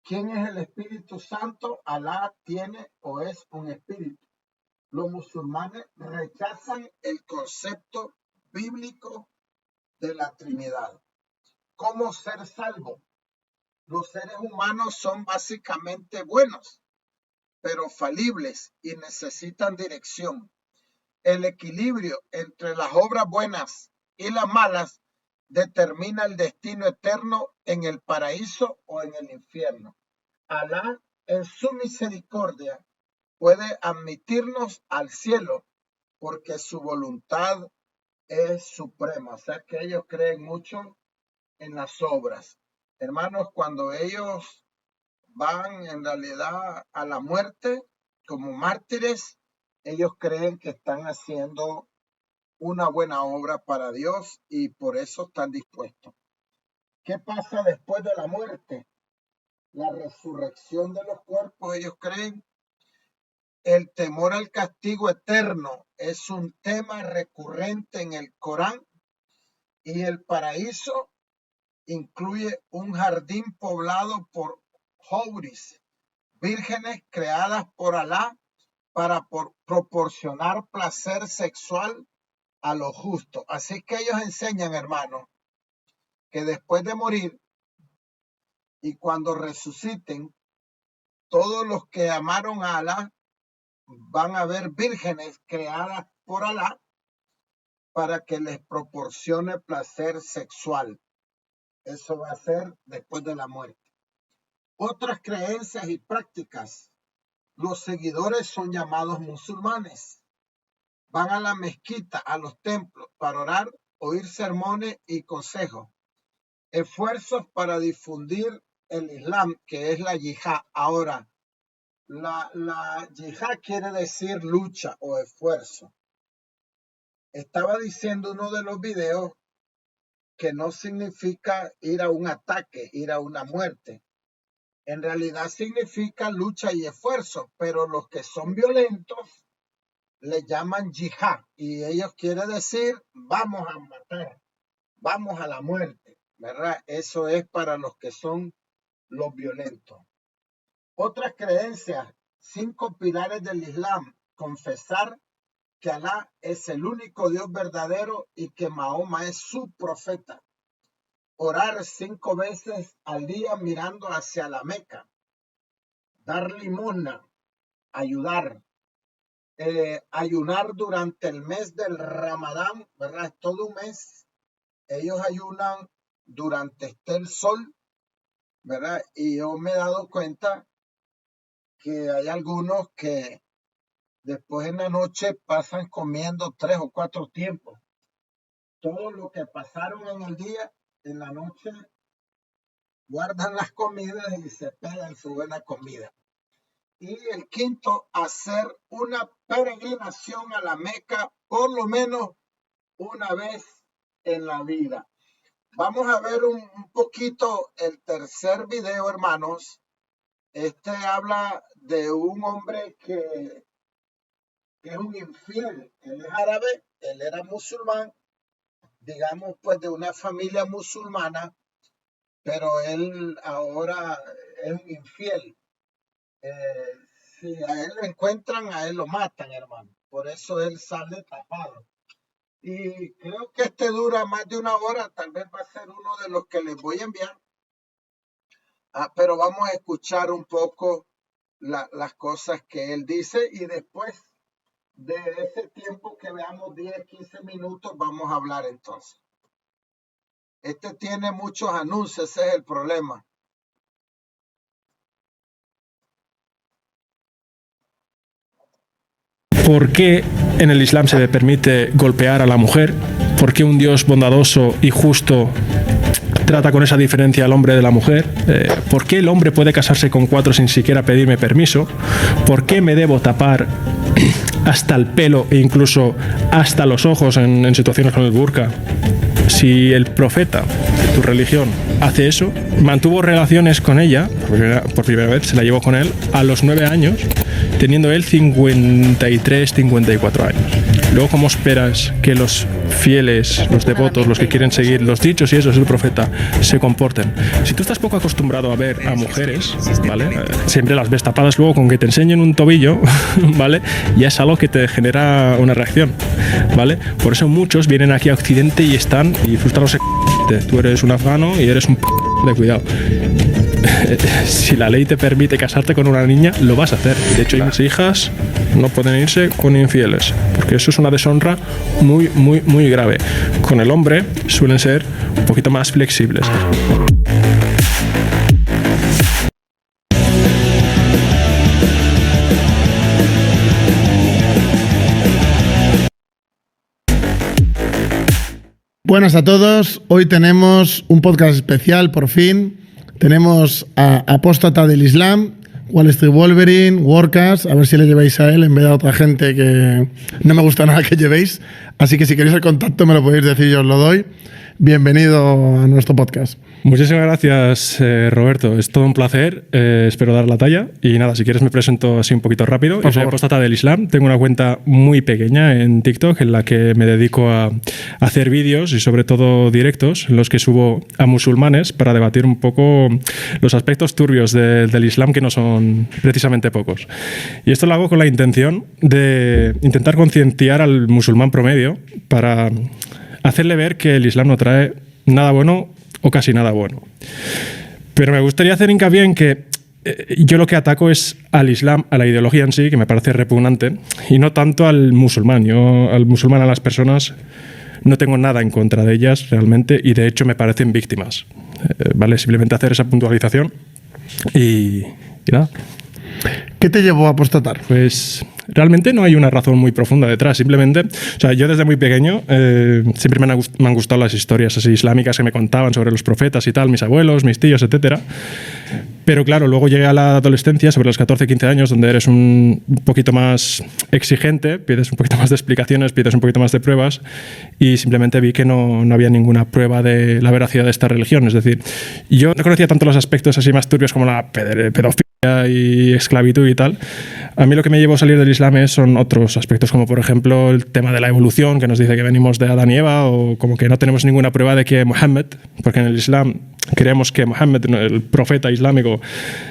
¿Quién es el Espíritu Santo? Alá tiene o es un espíritu. Los musulmanes rechazan el concepto bíblico de la Trinidad. ¿Cómo ser salvo? Los seres humanos son básicamente buenos, pero falibles y necesitan dirección. El equilibrio entre las obras buenas y las malas determina el destino eterno en el paraíso o en el infierno. Alá, en su misericordia, puede admitirnos al cielo porque su voluntad es suprema. O sea que ellos creen mucho en las obras. Hermanos, cuando ellos van en realidad a la muerte como mártires, ellos creen que están haciendo una buena obra para Dios y por eso están dispuestos. ¿Qué pasa después de la muerte? La resurrección de los cuerpos, ellos creen. El temor al castigo eterno es un tema recurrente en el Corán y el paraíso incluye un jardín poblado por houris, vírgenes creadas por Alá para proporcionar placer sexual a los justos. Así que ellos enseñan, hermanos, que después de morir y cuando resuciten, todos los que amaron a Alá van a ver vírgenes creadas por Alá para que les proporcione placer sexual. Eso va a ser después de la muerte. Otras creencias y prácticas. Los seguidores son llamados musulmanes. Van a la mezquita, a los templos, para orar, oír sermones y consejos. Esfuerzos para difundir el Islam, que es la yihad. Ahora, la yihad quiere decir lucha o esfuerzo. Estaba diciendo uno de los videos que no significa ir a un ataque, ir a una muerte. En realidad significa lucha y esfuerzo, pero los que son violentos le llaman yihad y ellos quieren decir vamos a matar, vamos a la muerte, ¿verdad? Eso es para los que son los violentos. Otras creencias, 5 pilares del Islam: confesar que Alá es el único Dios verdadero y que Mahoma es su profeta. Orar 5 veces al día mirando hacia la Meca. Dar limosna, ayudar. Ayunar durante el mes del Ramadán, ¿verdad? Es todo un mes. Ellos ayunan durante esté el sol, ¿verdad? Y yo me he dado cuenta que hay algunos que después en la noche pasan comiendo 3 o 4 tiempos. Todo lo que pasaron en el día, en la noche, guardan las comidas y se pegan su buena comida. Y el quinto, hacer una peregrinación a la Meca por lo menos una vez en la vida. Vamos a ver un poquito el tercer video, hermanos. Este habla de un hombre que es un infiel. Él es árabe, él era musulmán, digamos pues de una familia musulmana, pero él ahora es un infiel. Si a él lo encuentran, a él lo matan, hermano. Por eso él sale tapado. Y creo que este dura más de 1 hora, tal vez va a ser uno de los que les voy a enviar. Pero vamos a escuchar un poco las cosas que él dice y después de ese tiempo que veamos 10, 15 minutos, vamos a hablar entonces. Este tiene muchos anuncios, ese es el problema. ¿Por qué en el Islam se le permite golpear a la mujer? ¿Por qué un Dios bondadoso y justo trata con esa diferencia al hombre de la mujer? ¿Por qué el hombre puede casarse con 4 sin siquiera pedirme permiso? ¿Por qué me debo tapar hasta el pelo e incluso hasta los ojos en situaciones con el burka? Si el profeta de tu religión hace eso, mantuvo relaciones con ella, por primera vez se la llevó con él, a los 9 años, teniendo él 53, 54 años. Luego, ¿cómo esperas que los fieles, los devotos, los que quieren seguir los dichos y esos del profeta, se comporten? Si tú estás poco acostumbrado a ver a mujeres, ¿vale? Siempre las ves tapadas, luego con que te enseñen un tobillo, ¿vale? Ya es algo que te genera una reacción, ¿vale? Por eso muchos vienen aquí a Occidente y están y frustrados. Tú eres un afgano y eres un de cuidado. Si la ley te permite casarte con una niña, lo vas a hacer. De hecho, las hijas no pueden irse con infieles, porque eso es una deshonra muy, muy, muy grave. Con el hombre suelen ser un poquito más flexibles. Buenas a todos, hoy tenemos un podcast especial, por fin. Tenemos a Apóstata del Islam, Wall Street Wolverine, Workas, a ver si le lleváis a él en vez de a otra gente que no me gusta nada que llevéis. Así que si queréis el contacto me lo podéis decir, yo os lo doy. Bienvenido a nuestro podcast. Muchísimas gracias, Roberto. Es todo un placer. Espero dar la talla. Y nada, si quieres me presento así un poquito rápido. Yo soy Apóstata del Islam. Tengo una cuenta muy pequeña en TikTok en la que me dedico a hacer vídeos y sobre todo directos en los que subo a musulmanes para debatir un poco los aspectos turbios del Islam, que no son precisamente pocos. Y esto lo hago con la intención de intentar concienciar al musulmán promedio para hacerle ver que el Islam no trae nada bueno o casi nada bueno. Pero me gustaría hacer hincapié en que yo lo que ataco es al Islam, a la ideología en sí, que me parece repugnante, y no tanto al musulmán. Yo al musulmán, a las personas, no tengo nada en contra de ellas realmente, y de hecho me parecen víctimas. ¿Vale? Simplemente hacer esa puntualización y nada. ¿Qué te llevó a apostatar? Pues realmente no hay una razón muy profunda detrás. Simplemente, o sea, yo desde muy pequeño siempre me han gustado las historias así islámicas que me contaban sobre los profetas y tal, mis abuelos, mis tíos, etcétera. Pero claro, luego llegué a la adolescencia, sobre los 14, 15 años, donde eres un poquito más exigente, pides un poquito más de explicaciones, pides un poquito más de pruebas, y simplemente vi que no había ninguna prueba de la veracidad de esta religión. Es decir, yo no conocía tanto los aspectos así más turbios como la pedofilia y esclavitud y tal. A mí lo que me llevó a salir del Islam son otros aspectos, como por ejemplo el tema de la evolución, que nos dice que venimos de Adán y Eva, o como que no tenemos ninguna prueba de que Mohammed, porque en el Islam creemos que Mohammed, el profeta islámico,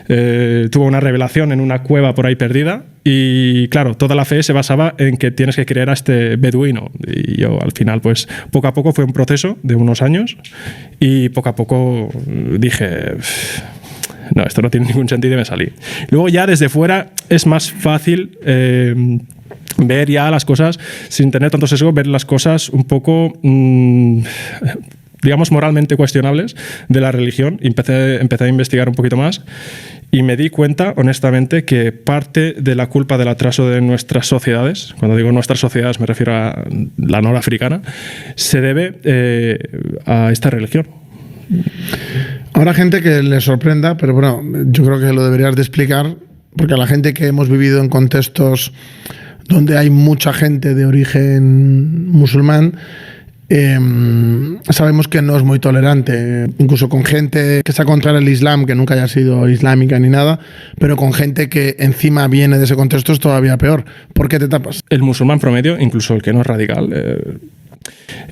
tuvo una revelación en una cueva por ahí perdida y claro, toda la fe se basaba en que tienes que creer a este beduino y yo al final pues poco a poco fue un proceso de unos años y poco a poco dije no, esto no tiene ningún sentido y me salí. Luego ya desde fuera es más fácil ver ya las cosas sin tener tanto sesgo, ver las cosas un poco digamos moralmente cuestionables de la religión. Empecé a investigar un poquito más y me di cuenta honestamente que parte de la culpa del atraso de nuestras sociedades, cuando digo nuestras sociedades me refiero a la norafricana, se debe a esta religión. Habrá gente que le sorprenda, pero bueno, yo creo que lo deberías de explicar, porque a la gente que hemos vivido en contextos donde hay mucha gente de origen musulmán, sabemos que no es muy tolerante, incluso con gente que está contra el Islam, que nunca haya sido islámica ni nada, pero con gente que encima viene de ese contexto es todavía peor. ¿Por qué te tapas? El musulmán promedio, incluso el que no es radical,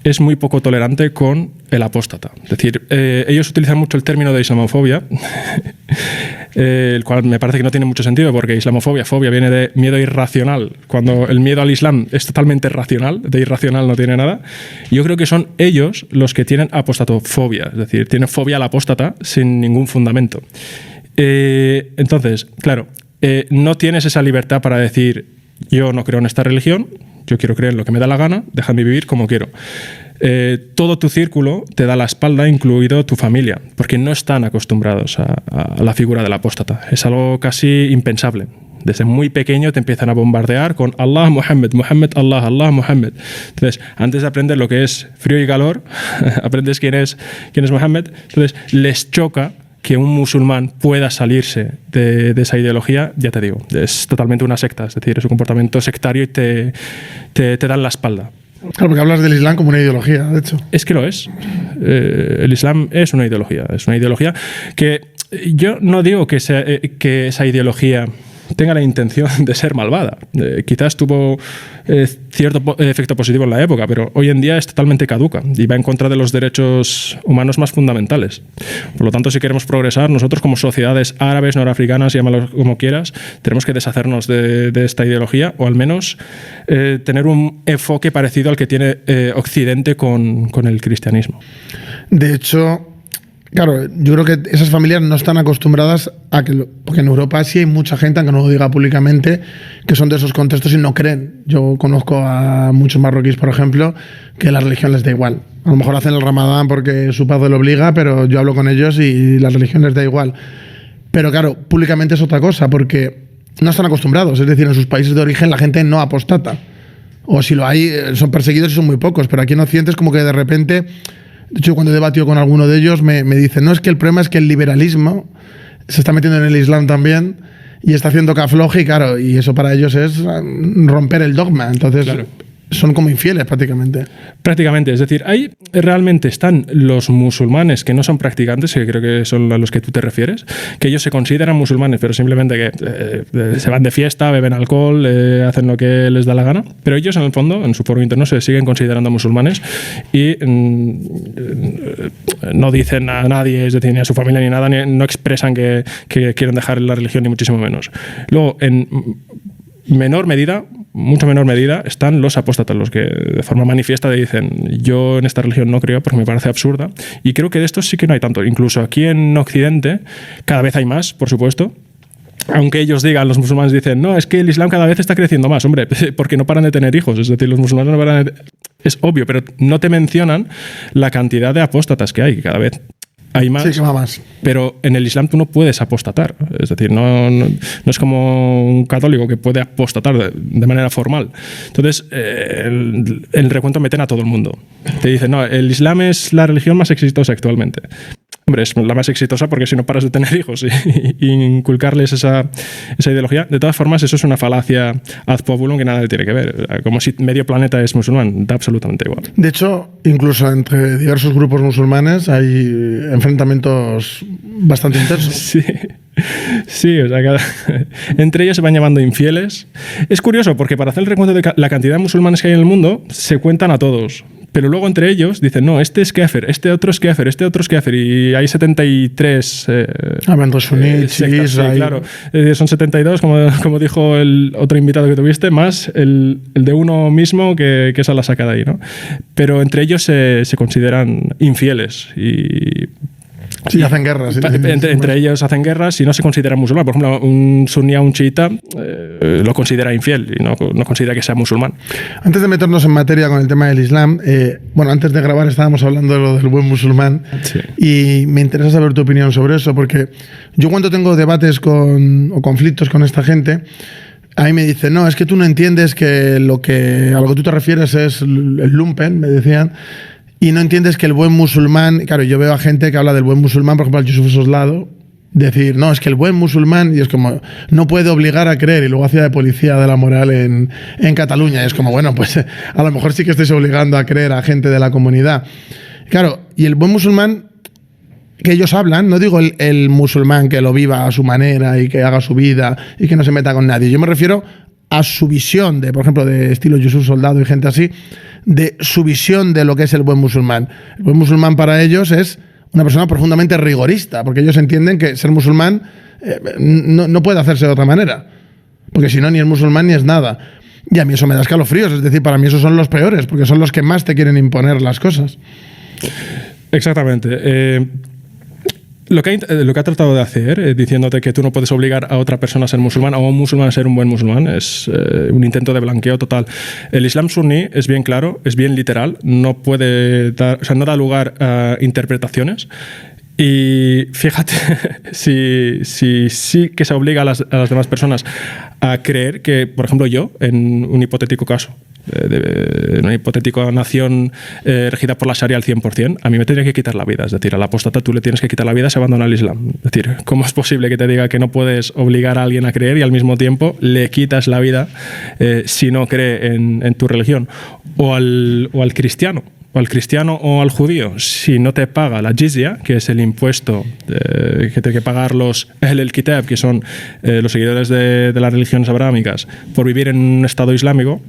es muy poco tolerante con el apóstata. Es decir, ellos utilizan mucho el término de islamofobia, el cual me parece que no tiene mucho sentido porque fobia viene de miedo irracional, cuando el miedo al Islam es totalmente racional, de irracional no tiene nada. Yo creo que son ellos los que tienen apostatofobia, es decir, tienen fobia al apóstata sin ningún fundamento. Entonces, claro, no tienes esa libertad para decir yo no creo en esta religión, yo quiero creer en lo que me da la gana, déjame vivir como quiero. Todo tu círculo te da la espalda, incluido tu familia, porque no están acostumbrados a la figura del apóstata. Es algo casi impensable. Desde muy pequeño te empiezan a bombardear con Allah, Muhammad, Muhammad, Allah, Allah, Muhammad. Entonces, antes de aprender lo que es frío y calor, aprendes quién es Muhammad. Entonces, les choca que un musulmán pueda salirse de esa ideología, ya te digo, es totalmente una secta, es decir, es un comportamiento sectario y te dan la espalda. Claro, porque hablas del Islam como una ideología, de hecho. Es que lo es. El Islam es una ideología que yo no digo que esa ideología tenga la intención de ser malvada. Quizás tuvo cierto efecto positivo en la época, pero hoy en día es totalmente caduca y va en contra de los derechos humanos más fundamentales. Por lo tanto, si queremos progresar, nosotros como sociedades árabes, norafricanas, llámalo como quieras, tenemos que deshacernos de esta ideología o al menos tener un enfoque parecido al que tiene Occidente con el cristianismo. De hecho, claro, yo creo que esas familias no están acostumbradas a que... Porque en Europa sí hay mucha gente, aunque no lo diga públicamente, que son de esos contextos y no creen. Yo conozco a muchos marroquíes, por ejemplo, que la religión les da igual. A lo mejor hacen el Ramadán porque su padre lo obliga, pero yo hablo con ellos y la religión les da igual. Pero claro, públicamente es otra cosa, porque no están acostumbrados. Es decir, en sus países de origen la gente no apostata. O si lo hay, son perseguidos y son muy pocos. Pero aquí en Occidente es como que de repente... De hecho, cuando he debatido con alguno de ellos, me dicen, no, es que el problema es que el liberalismo se está metiendo en el Islam también y está haciendo que afloje, y claro, y eso para ellos es romper el dogma. Entonces, claro, son como infieles prácticamente. Prácticamente, es decir, ahí realmente están los musulmanes que no son practicantes, que creo que son a los que tú te refieres, que ellos se consideran musulmanes, pero simplemente que se van de fiesta, beben alcohol, hacen lo que les da la gana, pero ellos en el fondo, en su foro interno, se siguen considerando musulmanes y no dicen a nadie, es decir, ni a su familia ni nada, no expresan que quieren dejar la religión, ni muchísimo menos. Luego, en menor medida, mucho menor medida, están los apóstatas, los que de forma manifiesta dicen yo en esta religión no creo porque me parece absurda, y creo que de estos sí que no hay tanto. Incluso aquí en Occidente cada vez hay más, por supuesto, aunque ellos digan, los musulmanes dicen no, es que el Islam cada vez está creciendo más, hombre, porque no paran de tener hijos, es decir, los musulmanes no paran de... Es obvio, pero no te mencionan la cantidad de apóstatas que hay, que cada vez hay más, sí, que va más. Pero en el Islam tú no puedes apostatar. Es decir, no es como un católico que puede apostatar de manera formal. Entonces, el recuento meten a todo el mundo. Te dicen, no, el Islam es la religión más exitosa actualmente. Hombre, es la más exitosa porque si no paras de tener hijos y inculcarles esa ideología, de todas formas, eso es una falacia ad populum que nada tiene que ver. Como si medio planeta es musulmán, da absolutamente igual. De hecho, incluso entre diversos grupos musulmanes hay enfrentamientos bastante intensos. Sí, o sea, entre ellos se van llamando infieles. Es curioso porque para hacer el recuento de la cantidad de musulmanes que hay en el mundo, se cuentan a todos. pero luego entre ellos dicen, no, este es Kéfer, este otro es Kéfer, este otro es Kéfer, y hay 73 sunnitas, sectas, sí, claro. Son 72, como dijo el otro invitado que tuviste, más el de uno mismo que esa la saca de ahí, ¿no? Pero entre ellos se consideran infieles y... Sí, hacen guerras. Sí, entre ellos hacen guerras y no se considera musulmán. Por ejemplo, un suní o un chiita lo considera infiel y no considera que sea musulmán. Antes de meternos en materia con el tema del Islam, bueno, antes de grabar estábamos hablando de lo del buen musulmán, sí, y me interesa saber tu opinión sobre eso, porque yo cuando tengo debates o conflictos con esta gente, a mí me dicen, no, es que tú no entiendes que a lo que tú te refieres es el lumpen, me decían, y no entiendes que el buen musulmán... Claro, yo veo a gente que habla del buen musulmán, por ejemplo, al Yusuf Soslado, decir, no, es que el buen musulmán, y es como, no puede obligar a creer, y luego hacía de policía de la moral en Cataluña, y es como, bueno, pues a lo mejor sí que estáis obligando a creer a gente de la comunidad. Claro, y el buen musulmán que ellos hablan, no digo el musulmán que lo viva a su manera y que haga su vida y que no se meta con nadie, yo me refiero a su visión de, por ejemplo, de estilo Yusuf Soldado y gente así, de su visión de lo que es el buen musulmán. El buen musulmán para ellos es una persona profundamente rigorista, porque ellos entienden que ser musulmán no puede hacerse de otra manera, porque si no, ni es musulmán ni es nada. Y a mí eso me da escalofríos, es decir, para mí esos son los peores, porque son los que más te quieren imponer las cosas. Exactamente. Lo que ha tratado de hacer, diciéndote que tú no puedes obligar a otra persona a ser musulmán o a un musulmán a ser un buen musulmán, es un intento de blanqueo total. El Islam suní es bien claro, es bien literal, no da lugar a interpretaciones. Y fíjate, si que se obliga a las demás personas a creer que, por ejemplo, yo, en un hipotético caso, en una hipotética nación regida por la Sharia al 100%, a mí me tendría que quitar la vida. Es decir, al apóstata tú le tienes que quitar la vida, se abandona el Islam. Es decir, ¿cómo es posible que te diga que no puedes obligar a alguien a creer y al mismo tiempo le quitas la vida si no cree en tu religión? O al cristiano. O al cristiano o al judío, si no te paga la jizya, que es el impuesto que tienen que pagar los Ahl al-Kitab, que son los seguidores de las religiones abrámicas, por vivir en un estado islámico,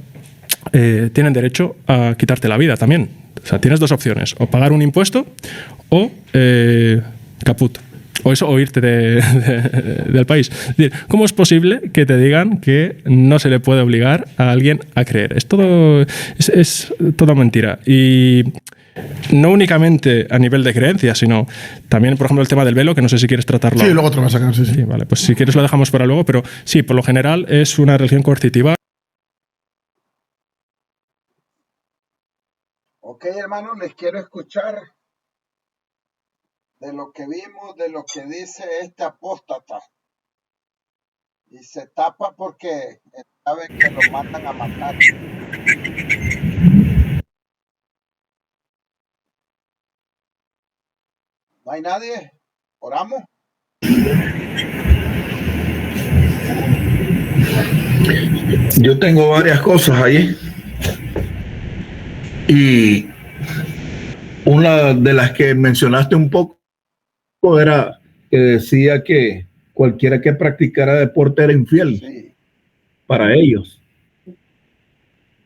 tienen derecho a quitarte la vida también. O sea, tienes dos opciones, o pagar un impuesto o caput. O irte del país. Es decir, ¿cómo es posible que te digan que no se le puede obligar a alguien a creer? Es toda mentira. Y no únicamente a nivel de creencias, sino también, por ejemplo, el tema del velo, que no sé si quieres tratarlo. Sí, luego te lo vas a sacar, sí. Vale, pues si quieres lo dejamos para luego, pero sí, por lo general es una religión coercitiva. Ok, hermanos, les quiero escuchar de lo que vimos, de lo que dice este apóstata. Y se tapa porque sabe que lo mandan a matar. ¿No hay nadie? ¿Oramos? Yo tengo varias cosas ahí. Y una de las que mencionaste un poco era que decía que cualquiera que practicara deporte era infiel, sí, para ellos.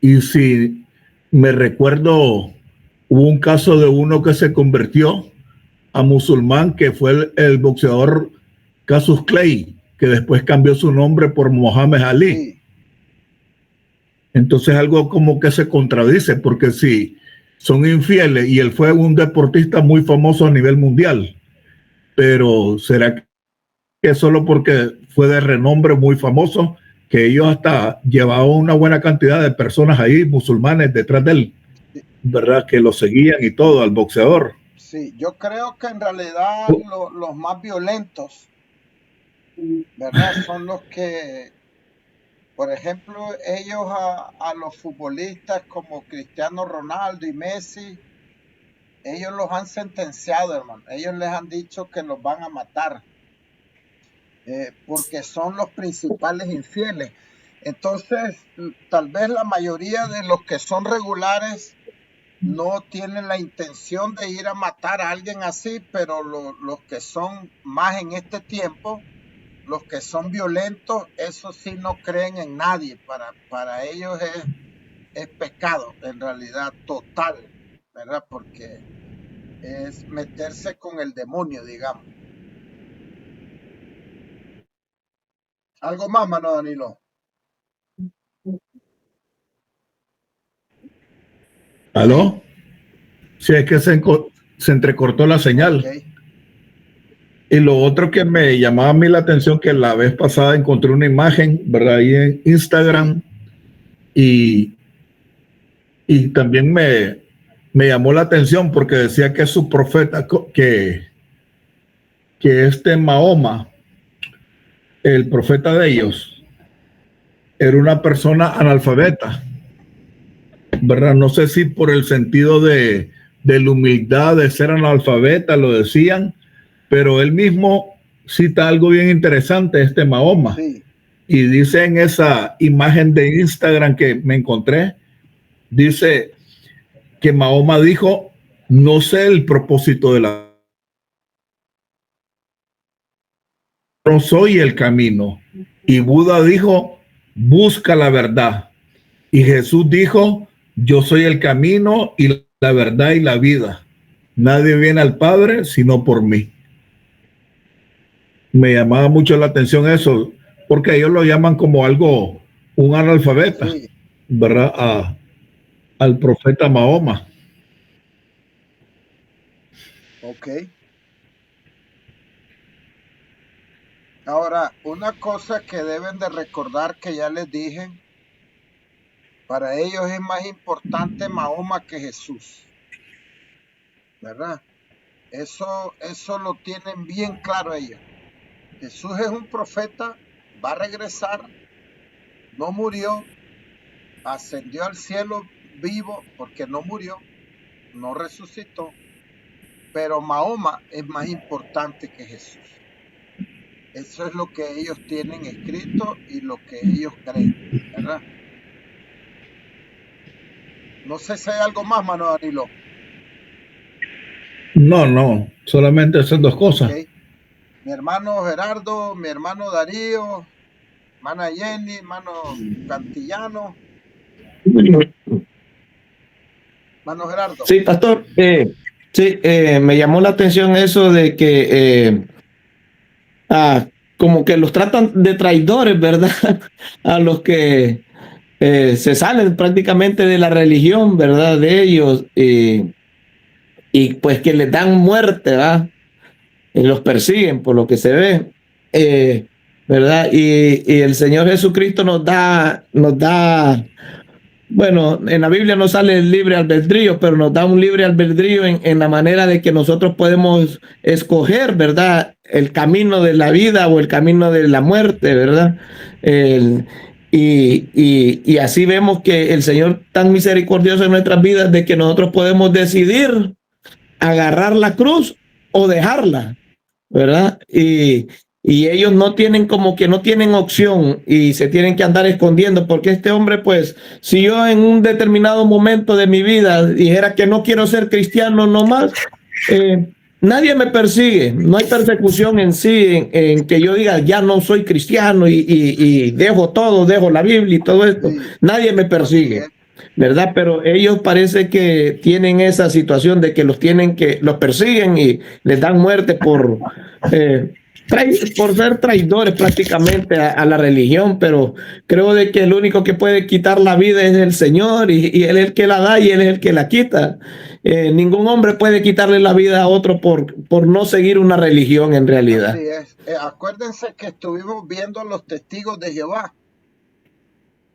Y si me recuerdo, hubo un caso de uno que se convirtió a musulmán, que fue el boxeador Cassius Clay, que después cambió su nombre por Muhammad Ali. Sí. Entonces algo como que se contradice, porque si son infieles y él fue un deportista muy famoso a nivel mundial, pero ¿será que solo porque fue de renombre muy famoso, que ellos hasta llevaban una buena cantidad de personas ahí, musulmanes, detrás de él, ¿verdad? Que lo seguían y todo, al boxeador? Sí, yo creo que en realidad los más violentos, ¿verdad? Son los que, por ejemplo, ellos a los futbolistas como Cristiano Ronaldo y Messi, ellos los han sentenciado, hermano. Ellos les han dicho que los van a matar. Porque son los principales infieles. Entonces, tal vez la mayoría de los que son regulares no tienen la intención de ir a matar a alguien así, pero los que son más en este tiempo, los que son violentos, esos sí no creen en nadie. Para ellos es pecado, en realidad, total. ¿verdad? Porque es meterse con el demonio, digamos. ¿Algo más, mano Danilo? ¿Aló? Sí, es que se entrecortó la señal. Ok. Y lo otro que me llamaba a mí la atención, que la vez pasada encontré una imagen, ¿verdad? Ahí en Instagram, y también me llamó la atención porque decía que su profeta, que Mahoma, el profeta de ellos, era una persona analfabeta, ¿verdad? No sé si por el sentido de la humildad de ser analfabeta lo decían, pero él mismo cita algo bien interesante, Mahoma. Sí. Y dice en esa imagen de Instagram que me encontré, dice que Mahoma dijo: no sé el propósito de la... No soy el camino. Y Buda dijo: busca la verdad. Y Jesús dijo: yo soy el camino y la verdad y la vida. Nadie viene al Padre sino por mí. Me llamaba mucho la atención eso, porque ellos lo llaman como algo, un analfabeta, Sí. ¿verdad? Al profeta Mahoma. Ok. Ahora, una cosa que deben de recordar, que ya les dije, para ellos es más importante Mahoma que Jesús, ¿verdad? Eso lo tienen bien claro ellos. Jesús es un profeta, va a regresar, no murió, ascendió al cielo vivo porque no murió, no resucitó, pero Mahoma es más importante que Jesús. Eso es lo que ellos tienen escrito y lo que ellos creen, ¿verdad? No sé si hay algo más, mano Danilo. No, solamente esas dos cosas. Okay. Mi hermano Gerardo, mi hermano Darío, hermana Jenny, hermano Cantillano. Hermano Gerardo. Sí, pastor. Sí, me llamó la atención eso de que como que los tratan de traidores, ¿verdad? A los que se salen prácticamente de la religión, ¿verdad? De ellos, y pues que les dan muerte, ¿verdad? Y los persiguen por lo que se ve, ¿verdad? Y el Señor Jesucristo nos da, bueno, en la Biblia no sale el libre albedrío, pero nos da un libre albedrío en la manera de que nosotros podemos escoger, ¿verdad? El camino de la vida o el camino de la muerte, ¿verdad? Y así vemos que el Señor tan misericordioso en nuestras vidas de que nosotros podemos decidir agarrar la cruz o dejarla, ¿verdad? Y ellos no tienen, como que no tienen opción y se tienen que andar escondiendo, porque este hombre, pues, si yo en un determinado momento de mi vida dijera que no quiero ser cristiano nomás, nadie me persigue, no hay persecución en sí, en que yo diga ya no soy cristiano y dejo todo, dejo la Biblia y todo esto, Sí. nadie me persigue, ¿verdad? Pero ellos parece que tienen esa situación de que los persiguen y les dan muerte por ser traidores prácticamente a la religión, pero creo de que el único que puede quitar la vida es el Señor y Él es el que la da y Él es el que la quita. Ningún hombre puede quitarle la vida a otro por no seguir una religión en realidad. Así es. Acuérdense que estuvimos viendo a los testigos de Jehová.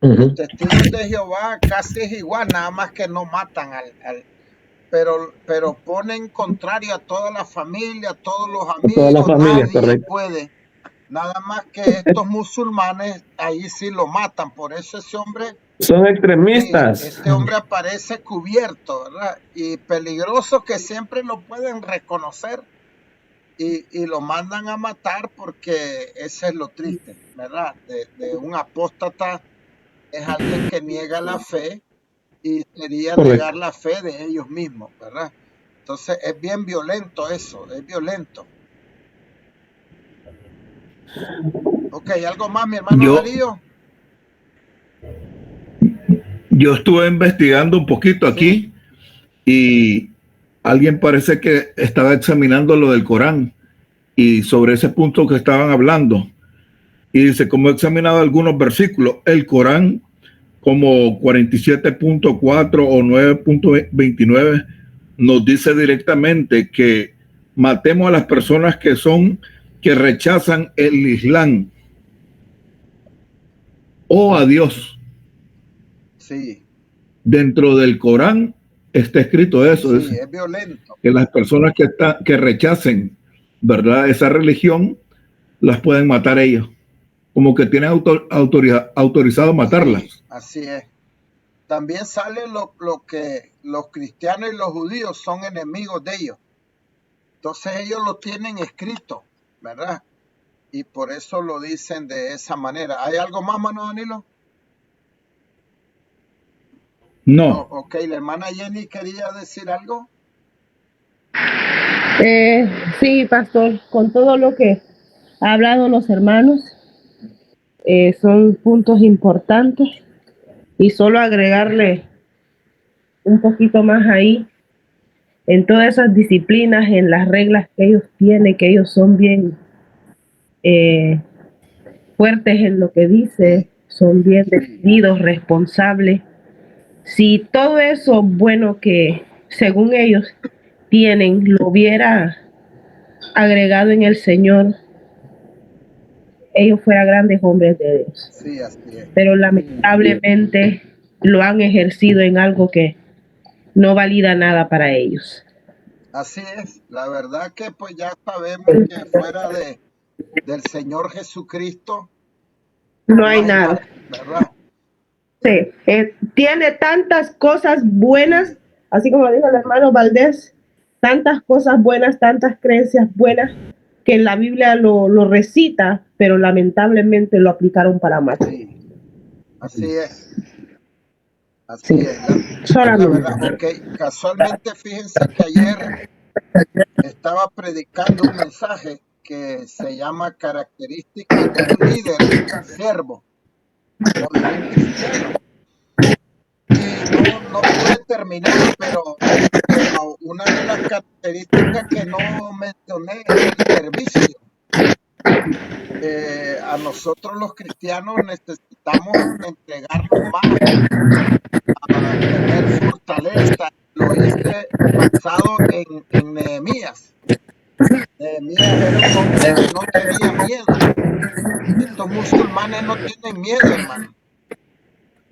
Los testigos de Jehová casi es igual, nada más que no matan pero ponen contrario a toda la familia, a todos los amigos, toda la familia, nadie correcto. puede. Nada más que estos musulmanes, ahí sí lo matan, por eso ese hombre, son extremistas. sí, este hombre aparece cubierto, ¿verdad? Y peligroso, que siempre lo pueden reconocer y lo mandan a matar, porque ese es lo triste, ¿verdad? De un apóstata, es alguien que niega la fe y sería Correcto. negar la fe de ellos mismos, ¿verdad? Entonces es bien violento eso, es violento. Ok, ¿algo más, mi hermano Darío? Yo estuve investigando un poquito aquí, y alguien parece que estaba examinando lo del Corán y sobre ese punto que estaban hablando. Y dice, como he examinado algunos versículos, el Corán como 47.4 o 9.29 nos dice directamente que matemos a las personas que rechazan el Islam o a Dios. Sí. Dentro del Corán está escrito eso. Sí, es violento. Que las personas que rechacen, ¿verdad?, esa religión, las pueden matar ellos. Como que tienen autorizado matarlas. Sí, así es. También sale lo que los cristianos y los judíos son enemigos de ellos. Entonces ellos lo tienen escrito, ¿verdad? Y por eso lo dicen de esa manera. ¿Hay algo más, mano Danilo? No. Ok, la hermana Jenny quería decir algo. Sí, pastor, con todo lo que ha hablado los hermanos, son puntos importantes y solo agregarle un poquito más ahí en todas esas disciplinas, en las reglas que ellos tienen, que ellos son bien fuertes en lo que dice, son bien decididos, responsables. Si todo eso bueno que según ellos tienen lo hubiera agregado en el Señor, ellos fueran grandes hombres de Dios. Sí, así es. Pero lamentablemente lo han ejercido en algo que no valida nada para ellos. Así es. La verdad que pues ya sabemos que fuera del Señor Jesucristo no hay nada. ¿Verdad? Sí, tiene tantas cosas buenas, así como dijo el hermano Valdés, tantas cosas buenas, tantas creencias buenas, que en la Biblia lo recita, pero lamentablemente lo aplicaron para matar. Sí, así es. Así Sí. es. Solamente. La verdad, okay. Casualmente, fíjense que ayer estaba predicando un mensaje que se llama Características de un líder siervo o de un cristiano. Y no pude terminar, pero una de las características que no mencioné es el servicio. A nosotros los cristianos necesitamos entregarnos más, a tener fortaleza. Lo hice basado en Nehemías. Nehemías era un hombre que no tenía miedo. Estos musulmanes no tienen miedo, hermano.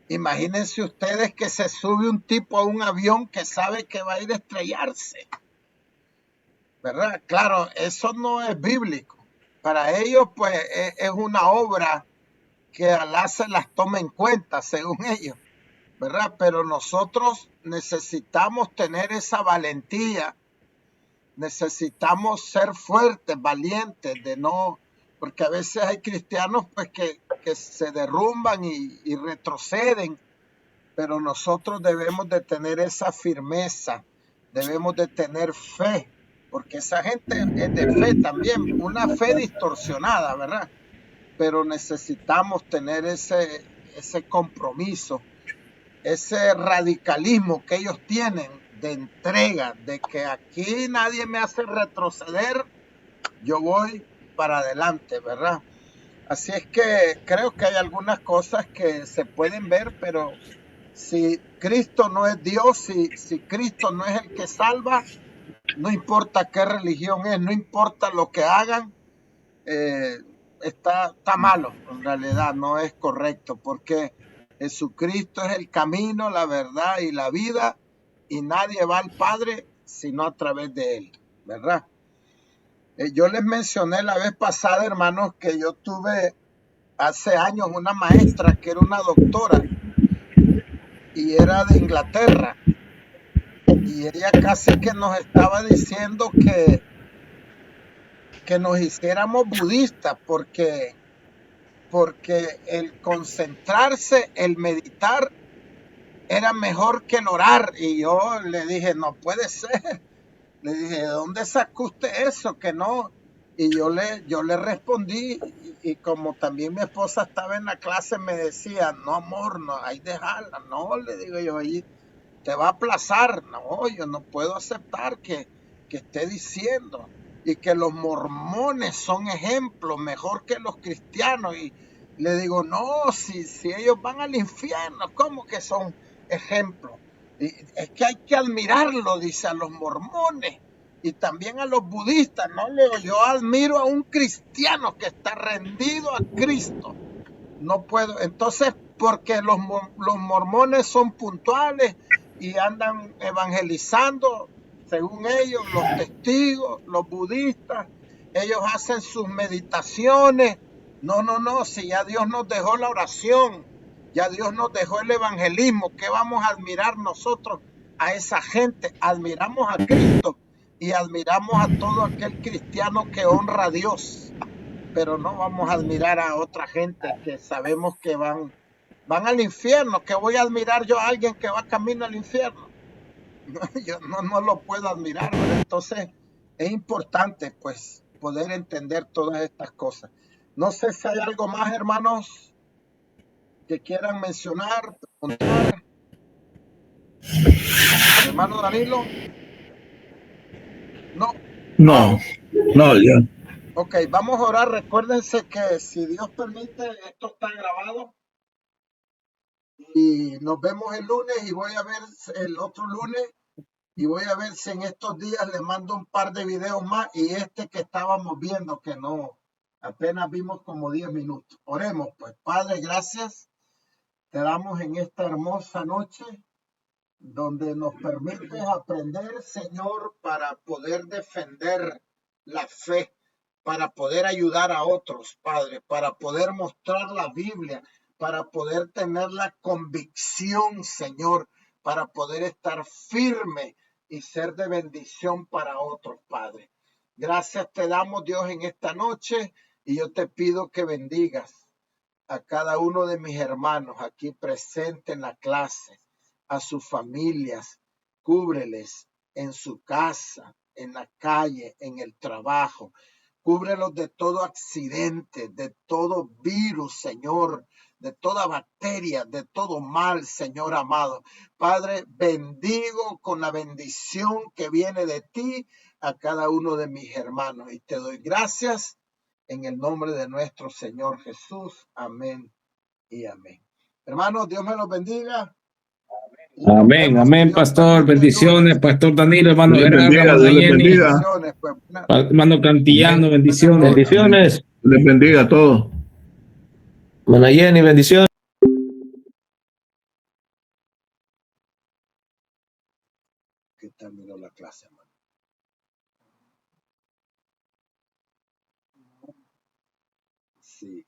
Imagínense ustedes que se sube un tipo a un avión que sabe que va a ir a estrellarse. ¿Verdad? Claro, eso no es bíblico. Para ellos, pues, es una obra que Alá se las toma en cuenta, según ellos, ¿verdad? Pero nosotros necesitamos tener esa valentía, necesitamos ser fuertes, valientes, porque a veces hay cristianos, pues, que se derrumban y retroceden, pero nosotros debemos de tener esa firmeza, debemos de tener fe, porque esa gente es de fe también, una fe distorsionada, ¿verdad? Pero necesitamos tener ese compromiso, ese radicalismo que ellos tienen de entrega, de que aquí nadie me hace retroceder, yo voy para adelante, ¿verdad? Así es que creo que hay algunas cosas que se pueden ver, pero si Cristo no es Dios, si Cristo no es el que salva, no importa qué religión es, no importa lo que hagan, está malo, en realidad no es correcto, porque Jesucristo es el camino, la verdad y la vida, y nadie va al Padre sino a través de Él, ¿verdad? Yo les mencioné la vez pasada, hermanos, que yo tuve hace años una maestra que era una doctora y era de Inglaterra, y ella casi que nos estaba diciendo que nos hiciéramos budistas, porque el concentrarse, el meditar era mejor que el orar. Y yo le dije, no puede ser. Le dije, ¿de dónde sacó usted eso? Que no. Y yo le respondí, y como también mi esposa estaba en la clase, me decía, no, amor, no, hay dejarla. No, le digo yo, te va a aplazar. No, yo no puedo aceptar que esté diciendo y que los mormones son ejemplos mejor que los cristianos. Y le digo, no, si ellos van al infierno, ¿cómo que son ejemplos? Y es que hay que admirarlo, dice, a los mormones y también a los budistas, ¿no? Yo admiro a un cristiano que está rendido a Cristo. No puedo, entonces, porque los mormones son puntuales y andan evangelizando, según ellos, los testigos, los budistas, ellos hacen sus meditaciones. No, si ya Dios nos dejó la oración, ya Dios nos dejó el evangelismo, ¿qué vamos a admirar nosotros a esa gente? Admiramos a Cristo y admiramos a todo aquel cristiano que honra a Dios, pero no vamos a admirar a otra gente que sabemos que van al infierno. Que voy a admirar yo a alguien que va camino al infierno? Yo no lo puedo admirar, ¿verdad? Entonces es importante pues poder entender todas estas cosas. No sé si hay algo más, hermanos, que quieran mencionar, preguntar. Hermano Danilo. No, ya. Ok, vamos a orar. Recuérdense que si Dios permite, esto está grabado y nos vemos el lunes y voy a ver el otro lunes y voy a ver si en estos días les mando un par de videos más y este que estábamos viendo que no, apenas vimos como 10 minutos. Oremos pues. Padre, gracias. Te damos en esta hermosa noche donde nos permites aprender, Señor, para poder defender la fe, para poder ayudar a otros, Padre, para poder mostrar la Biblia, para poder tener la convicción, Señor, para poder estar firme y ser de bendición para otros, Padre. Gracias te damos, Dios, en esta noche y yo te pido que bendigas a cada uno de mis hermanos aquí presentes en la clase, a sus familias, cúbreles en su casa, en la calle, en el trabajo. Cúbrelos de todo accidente, de todo virus, Señor, de toda bacteria, de todo mal, Señor amado. Padre, bendigo con la bendición que viene de ti a cada uno de mis hermanos. Y te doy gracias en el nombre de nuestro Señor Jesús. Amén y amén. Hermanos, Dios me los bendiga. Amén, amén, pastor. Bendiciones, pastor Danilo, hermano Gerardo, hermano Jenny, hermano Cantillano, bendiciones. Bendiciones. Les bendiga a todos. Hermana Jenny, bendiciones. Que terminó la clase, hermano. Sí.